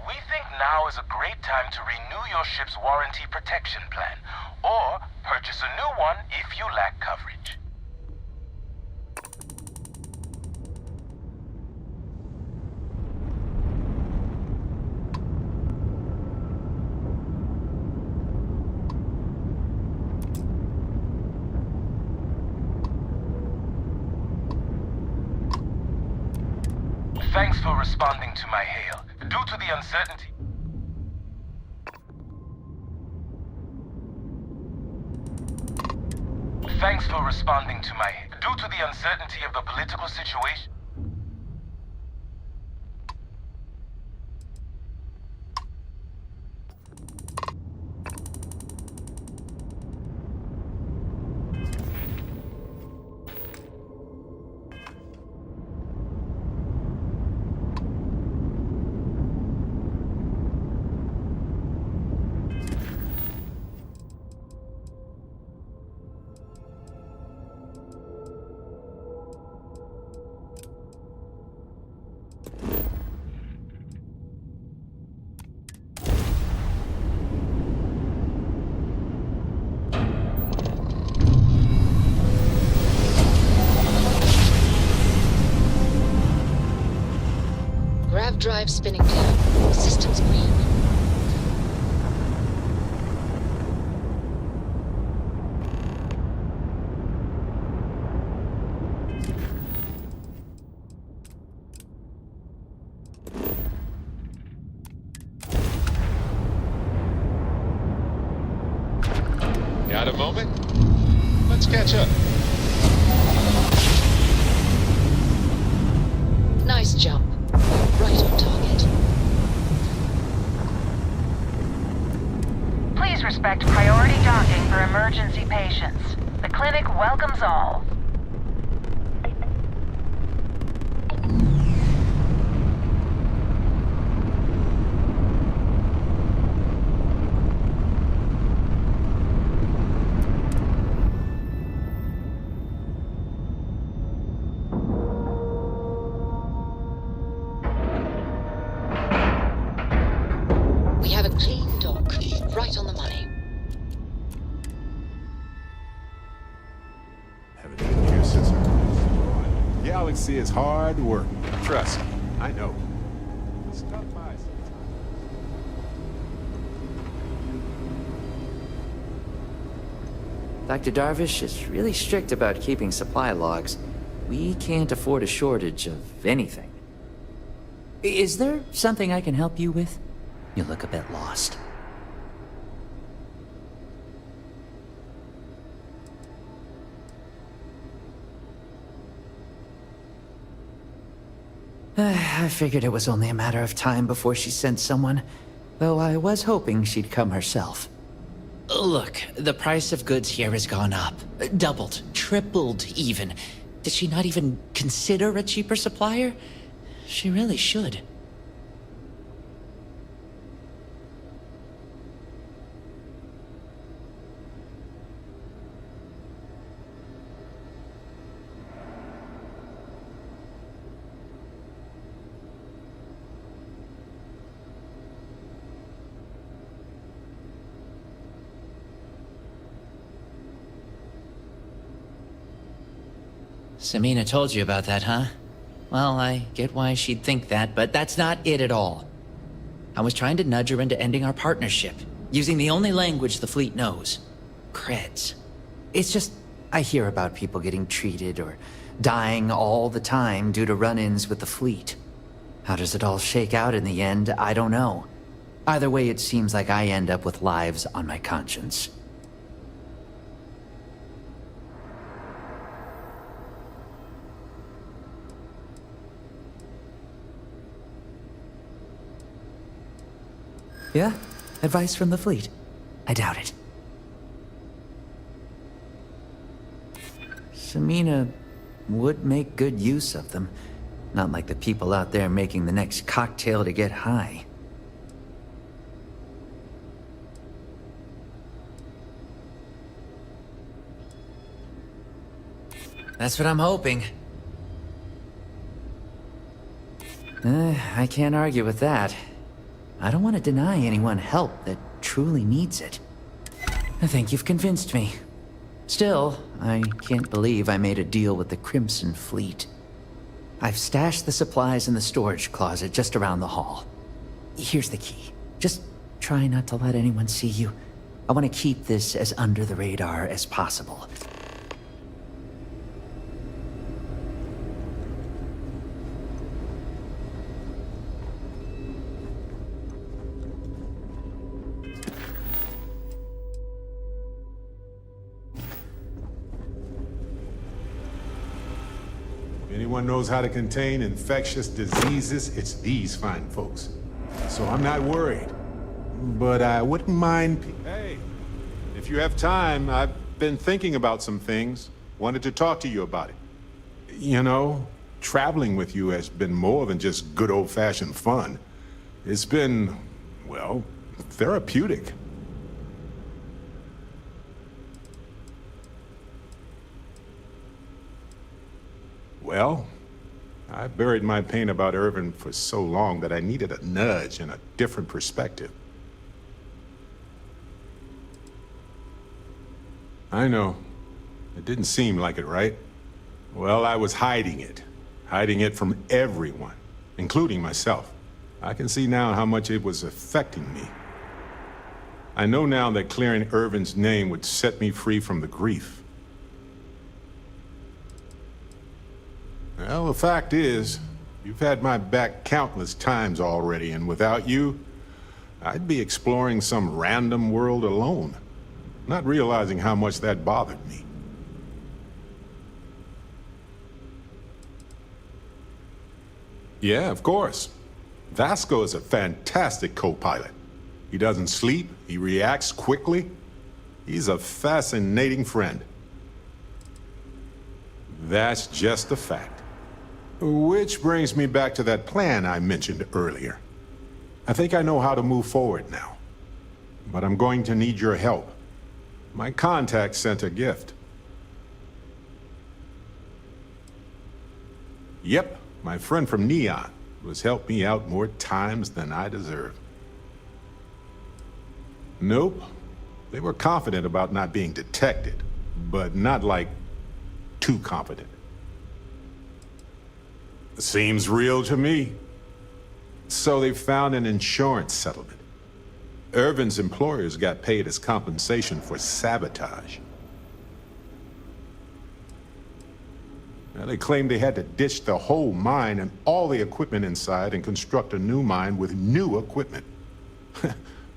we think now is a great time to renew your ship's warranty protection plan, or purchase a new one if you lack coverage. Thanks for responding to my hail. Due to the uncertainty... Thanks for responding to my... Due to the uncertainty of the political situation... Grav drive spinning clear. Systems green. Got a moment? Let's catch up. Nice jump. Right on target. Please respect priority docking for emergency patients. The clinic welcomes all. We have a clean dock. Right on the money. Haven't been here since our Galaxy is hard work. Trust me, I know. Stop by sometime. Dr. Darvish is really strict about keeping supply logs. We can't afford a shortage of anything. Is there something I can help you with? You look a bit lost. I figured it was only a matter of time before she sent someone, though I was hoping she'd come herself. Look, the price of goods here has gone up. Doubled, tripled even. Did she not even consider a cheaper supplier? She really should. Samina told you about that, huh? Well, I get why she'd think that, but that's not it at all. I was trying to nudge her into ending our partnership, using the only language the fleet knows. Creds. It's just, I hear about people getting treated or dying all the time due to run-ins with the fleet. How does it all shake out in the end? I don't know. Either way, it seems like I end up with lives on my conscience. Yeah? Advice from the fleet? I doubt it. Samina would make good use of them. Not like the people out there making the next cocktail to get high. That's what I'm hoping. I can't argue with that. I don't want to deny anyone help that truly needs it. I think you've convinced me. Still, I can't believe I made a deal with the Crimson Fleet. I've stashed the supplies in the storage closet just around the hall. Here's the key. Just try not to let anyone see you. I want to keep this as under the radar as possible. Anyone knows how to contain infectious diseases, it's these fine folks. So I'm not worried. But I wouldn't mind... Hey, if you have time, I've been thinking about some things. Wanted to talk to you about it. You know, traveling with you has been more than just good old-fashioned fun. It's been, well, therapeutic. Well, I buried my pain about Irvin for so long that I needed a nudge and a different perspective. I know. It didn't seem like it, right? Well, I was hiding it. Hiding it from everyone, including myself. I can see now how much it was affecting me. I know now that clearing Irvin's name would set me free from the grief. Well, the fact is, you've had my back countless times already, and without you, I'd be exploring some random world alone, not realizing how much that bothered me. Yeah, of course. Vasco is a fantastic co-pilot. He doesn't sleep, he reacts quickly. He's a fascinating friend. That's just a fact. Which brings me back to that plan I mentioned earlier. I think I know how to move forward now. But I'm going to need your help. My contact sent a gift. Yep, my friend from Neon, who has helped me out more times than I deserve. Nope. They were confident about not being detected, but not like too confident. Seems real to me. So they found an insurance settlement. Irvin's employers got paid as compensation for sabotage. Now, they claimed they had to ditch the whole mine and all the equipment inside and construct a new mine with new equipment.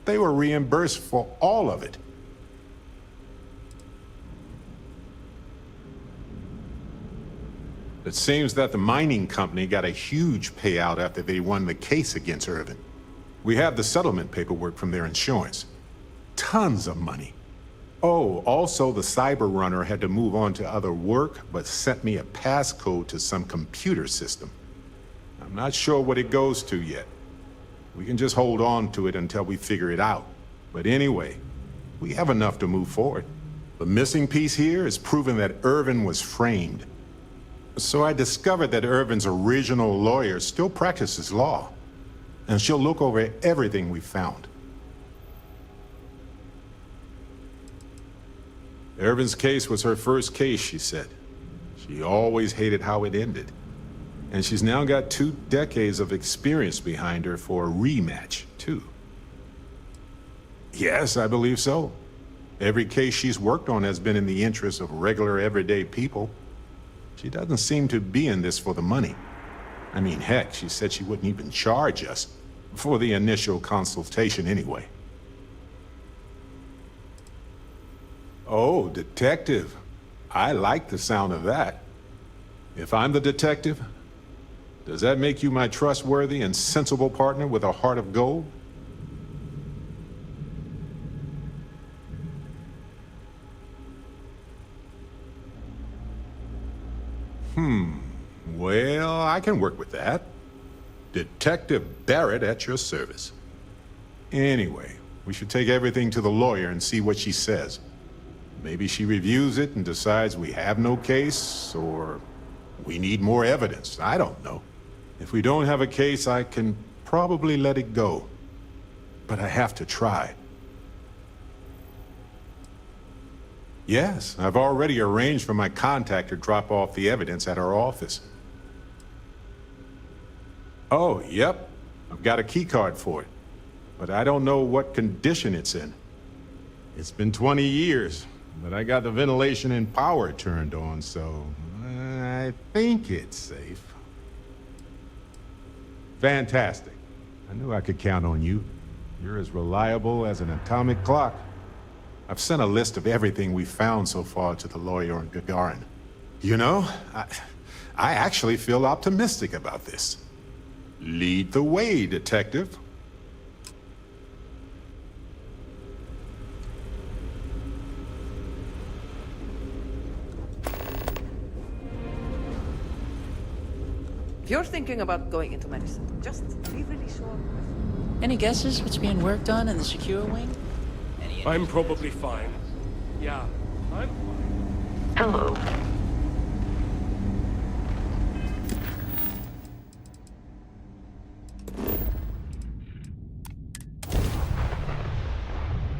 They were reimbursed for all of it. It seems that the mining company got a huge payout after they won the case against Irvin. We have the settlement paperwork from their insurance. Tons of money. Oh, also the cyber runner had to move on to other work, but sent me a passcode to some computer system. I'm not sure what it goes to yet. We can just hold on to it until we figure it out. But anyway, we have enough to move forward. The missing piece here is proving that Irvin was framed. So I discovered that Irvin's original lawyer still practices law, and she'll look over everything we found. Irvin's case was her first case, she said. She always hated how it ended. And she's now got 2 decades of experience behind her for a rematch, too. Yes, I believe so. Every case she's worked on has been in the interest of regular, everyday people. She doesn't seem to be in this for the money. I mean, heck, she said she wouldn't even charge us for the initial consultation anyway. Oh, detective. I like the sound of that. If I'm the detective, does that make you my trustworthy and sensible partner with a heart of gold? Well, I can work with that. Detective Barrett at your service. Anyway, we should take everything to the lawyer and see what she says. Maybe she reviews it and decides we have no case, or we need more evidence. I don't know. If we don't have a case, I can probably let it go. But I have to try. Yes, I've already arranged for my contact to drop off the evidence at our office. Oh, yep. I've got a key card for it. But I don't know what condition it's in. It's been 20 years, but I got the ventilation and power turned on, so I think it's safe. Fantastic. I knew I could count on you. You're as reliable as an atomic clock. I've sent a list of everything we've found so far to the lawyer on Gagarin. You know, I actually feel optimistic about this. Lead the way, detective. If you're thinking about going into medicine, just be really sure. Any guesses what's being worked on in the secure wing? I'm probably fine. Yeah, I'm fine. Hello.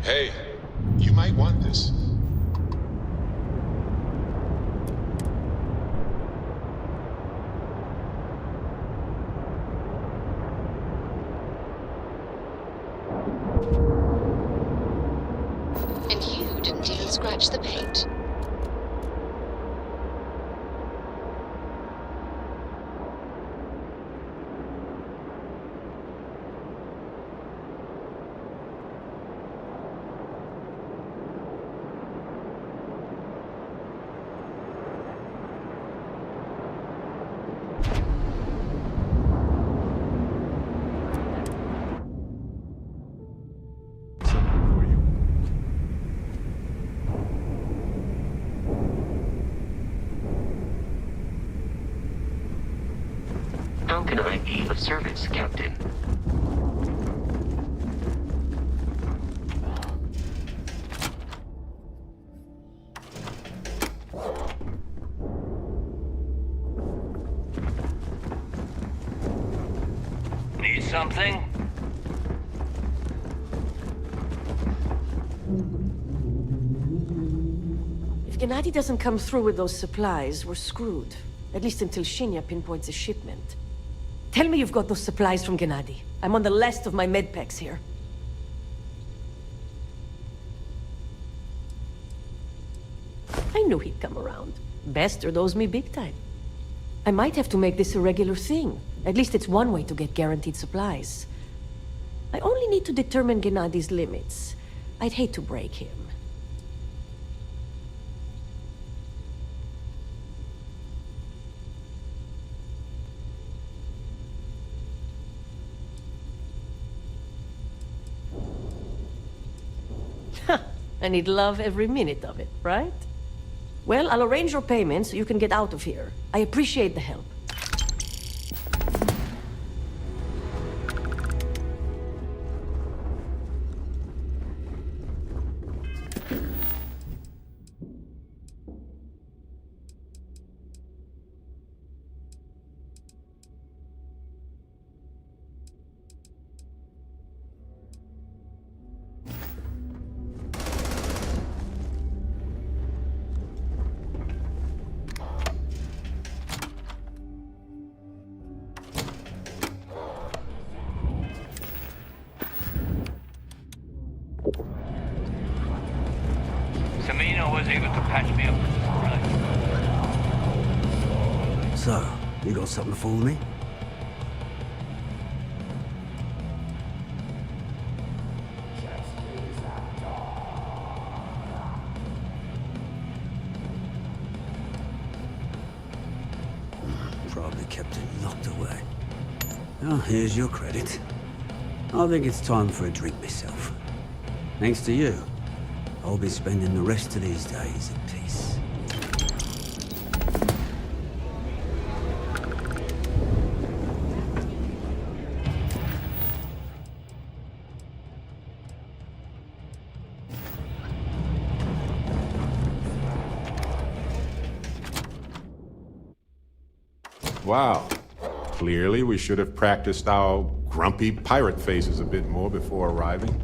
Hey, you might want this. And you didn't even scratch the paint. How can I be of service, Captain? Need something? If Gennady doesn't come through with those supplies, we're screwed. At least until Shinya pinpoints a shipment. Tell me you've got those supplies from Gennady. I'm on the last of my medpacks here. I knew he'd come around. Bastard owes me big time. I might have to make this a regular thing. At least it's one way to get guaranteed supplies. I only need to determine Gennady's limits. I'd hate to break him. And he'd love every minute of it, right? Well, I'll arrange your payment so you can get out of here. I appreciate the help. Samino was able to patch me up with this So, you got something for me? Probably kept it locked away. Well, here's your credit. I think it's time for a drink myself. Thanks to you, I'll be spending the rest of these days in peace. Wow. Clearly, we should have practiced our grumpy pirate faces a bit more before arriving.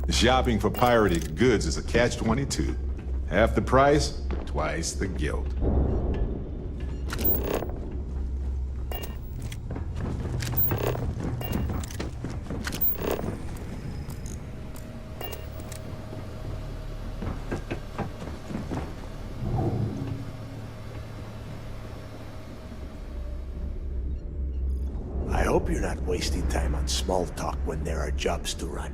Shopping for pirated goods is a catch-22. Half the price, twice the guilt. I hope you're not wasting time on small talk when there are jobs to run.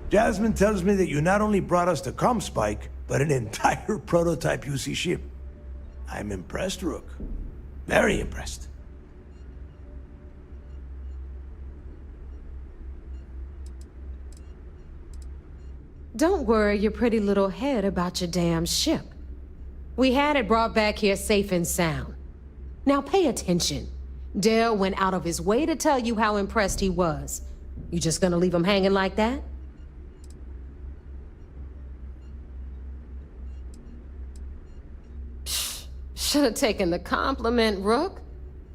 Jasmine tells me that you not only brought us the Comspike, but an entire prototype UC ship. I'm impressed, Rook. Very impressed. Don't worry your pretty little head about your damn ship. We had it brought back here safe and sound. Now pay attention. Dale went out of his way to tell you how impressed he was. You just gonna leave him hanging like that? Should have taken the compliment, Rook.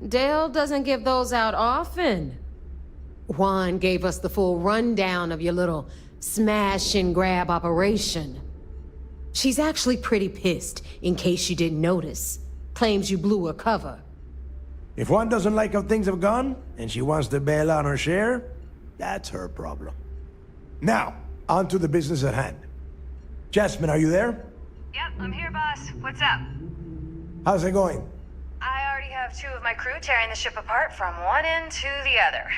Dale doesn't give those out often. Juan gave us the full rundown of your little smash and grab operation. She's actually pretty pissed, in case you didn't notice. Claims you blew her cover. If one doesn't like how things have gone, and she wants to bail on her share, that's her problem. Now, on to the business at hand. Jasmine, are you there? Yep, I'm here, boss. What's up? How's it going? I already have 2 of my crew tearing the ship apart from one end to the other.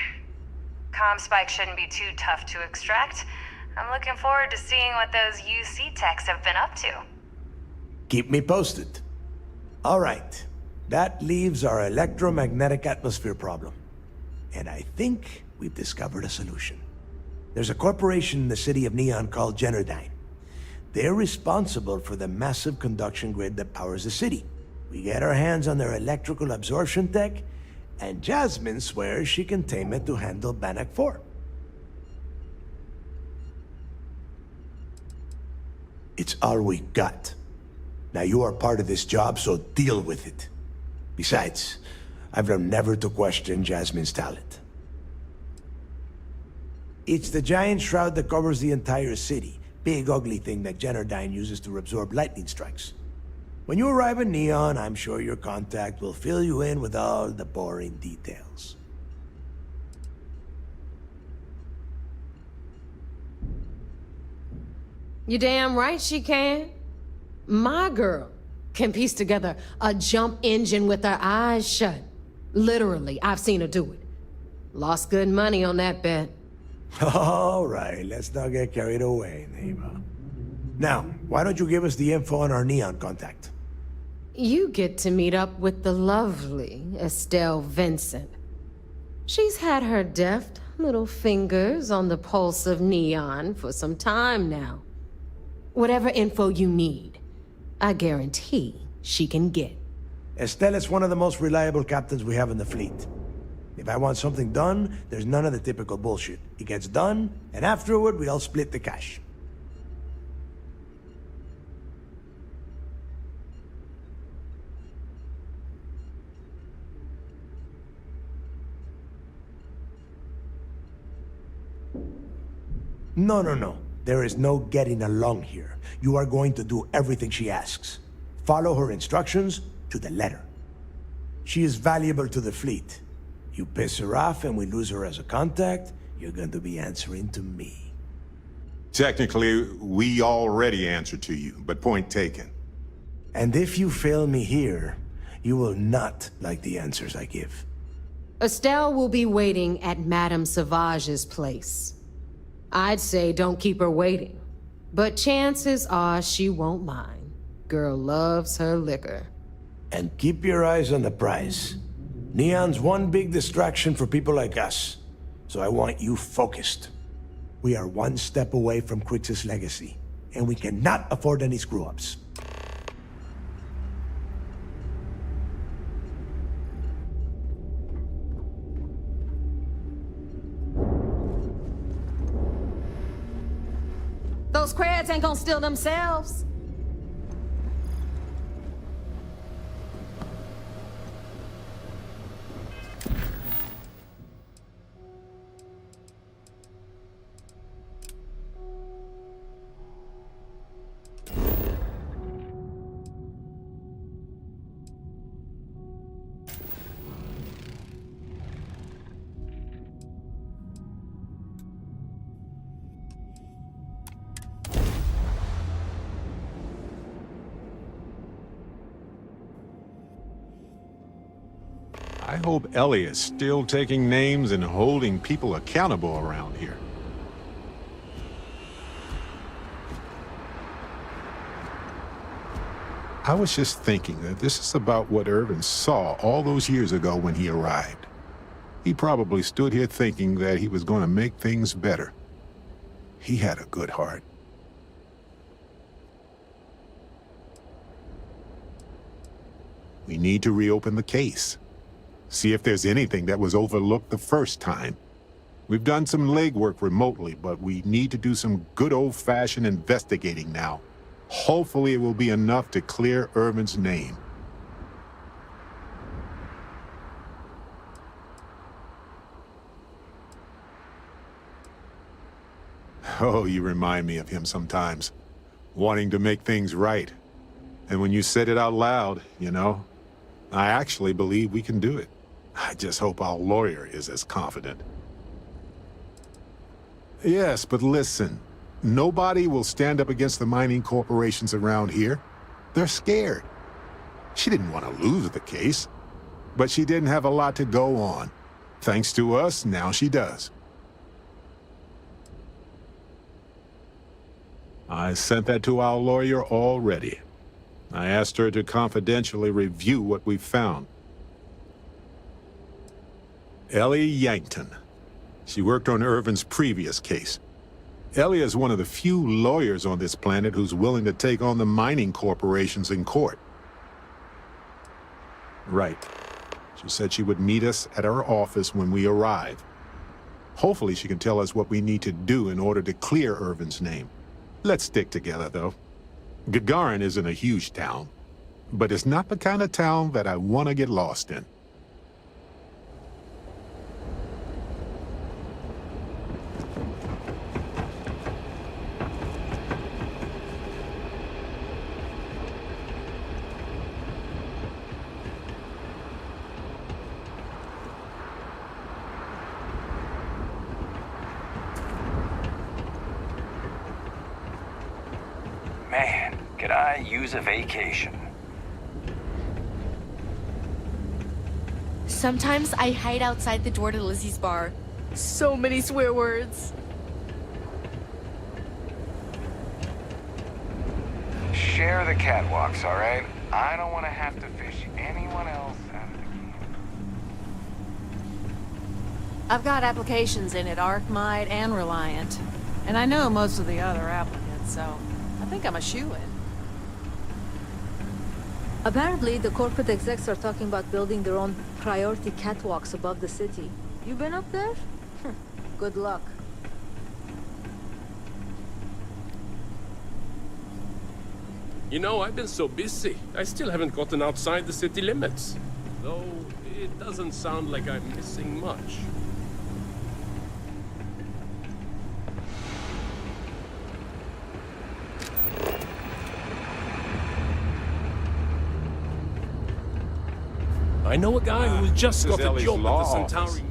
Comspike shouldn't be too tough to extract. I'm looking forward to seeing what those UC techs have been up to. Keep me posted. All right. That leaves our electromagnetic atmosphere problem. And I think we've discovered a solution. There's a corporation in the city of Neon called Generdyne. They're responsible for the massive conduction grid that powers the city. We get our hands on their electrical absorption tech, and Jasmine swears she can tame it to handle Bannock 4. It's all we got. Now you are part of this job, so deal with it. Besides, I've learned never to question Jasmine's talent. It's the giant shroud that covers the entire city. Big ugly thing that Generdyne uses to absorb lightning strikes. When you arrive in Neon, I'm sure your contact will fill you in with all the boring details. You damn right she can. My girl can piece together a jump engine with her eyes shut. Literally, I've seen her do it. Lost good money on that bet. All right, let's not get carried away, Neva. Now, why don't you give us the info on our Neon contact? You get to meet up with the lovely Estelle Vincent. She's had her deft little fingers on the pulse of Neon for some time now. Whatever info you need, I guarantee she can get. Estelle is one of the most reliable captains we have in the fleet. If I want something done, there's none of the typical bullshit. It gets done, and afterward, we all split the cash. No. There is no getting along here. You are going to do everything she asks. Follow her instructions to the letter. She is valuable to the fleet. You piss her off and we lose her as a contact, you're going to be answering to me. Technically, we already answer to you, but point taken. And if you fail me here, you will not like the answers I give. Estelle will be waiting at Madame Savage's place. I'd say don't keep her waiting, but chances are she won't mind. Girl loves her liquor. And keep your eyes on the prize. Neon's one big distraction for people like us, so I want you focused. We are one step away from Quix's legacy, and we cannot afford any screw-ups. Those crabs ain't gonna steal themselves. I hope Ellie is still taking names and holding people accountable around here. I was just thinking that this is about what Irvin saw all those years ago when he arrived. He probably stood here thinking that he was going to make things better. He had a good heart. We need to reopen the case. See if there's anything that was overlooked the first time. We've done some legwork remotely, but we need to do some good old-fashioned investigating now. Hopefully it will be enough to clear Irvin's name. Oh, you remind me of him sometimes, wanting to make things right. And when you said it out loud, you know, I actually believe we can do it. I just hope our lawyer is as confident. Yes, but listen. Nobody will stand up against the mining corporations around here. They're scared. She didn't want to lose the case, but she didn't have a lot to go on. Thanks to us, now she does. I sent that to our lawyer already. I asked her to confidentially review what we found. Ellie Yankton. She worked on Irvin's previous case. Ellie is one of the few lawyers on this planet who's willing to take on the mining corporations in court. Right. She said she would meet us at our office when we arrive. Hopefully she can tell us what we need to do in order to clear Irvin's name. Let's stick together, though. Gagarin isn't a huge town, but it's not the kind of town that I want to get lost in. Man, could I use a vacation? Sometimes I hide outside the door to Lizzie's bar. So many swear words. Share the catwalks, all right? I don't want to have to fish anyone else out of the can. I've got applications in at Arkmite and Reliant. And I know most of the other applicants, so I think I'm a shoo-in. Apparently, the corporate execs are talking about building their own priority catwalks above the city. You been up there? Good luck. You know, I've been so busy, I still haven't gotten outside the city limits. Though, it doesn't sound like I'm missing much. I know a guy who just This is got a Ellie's job law at the office. Centauri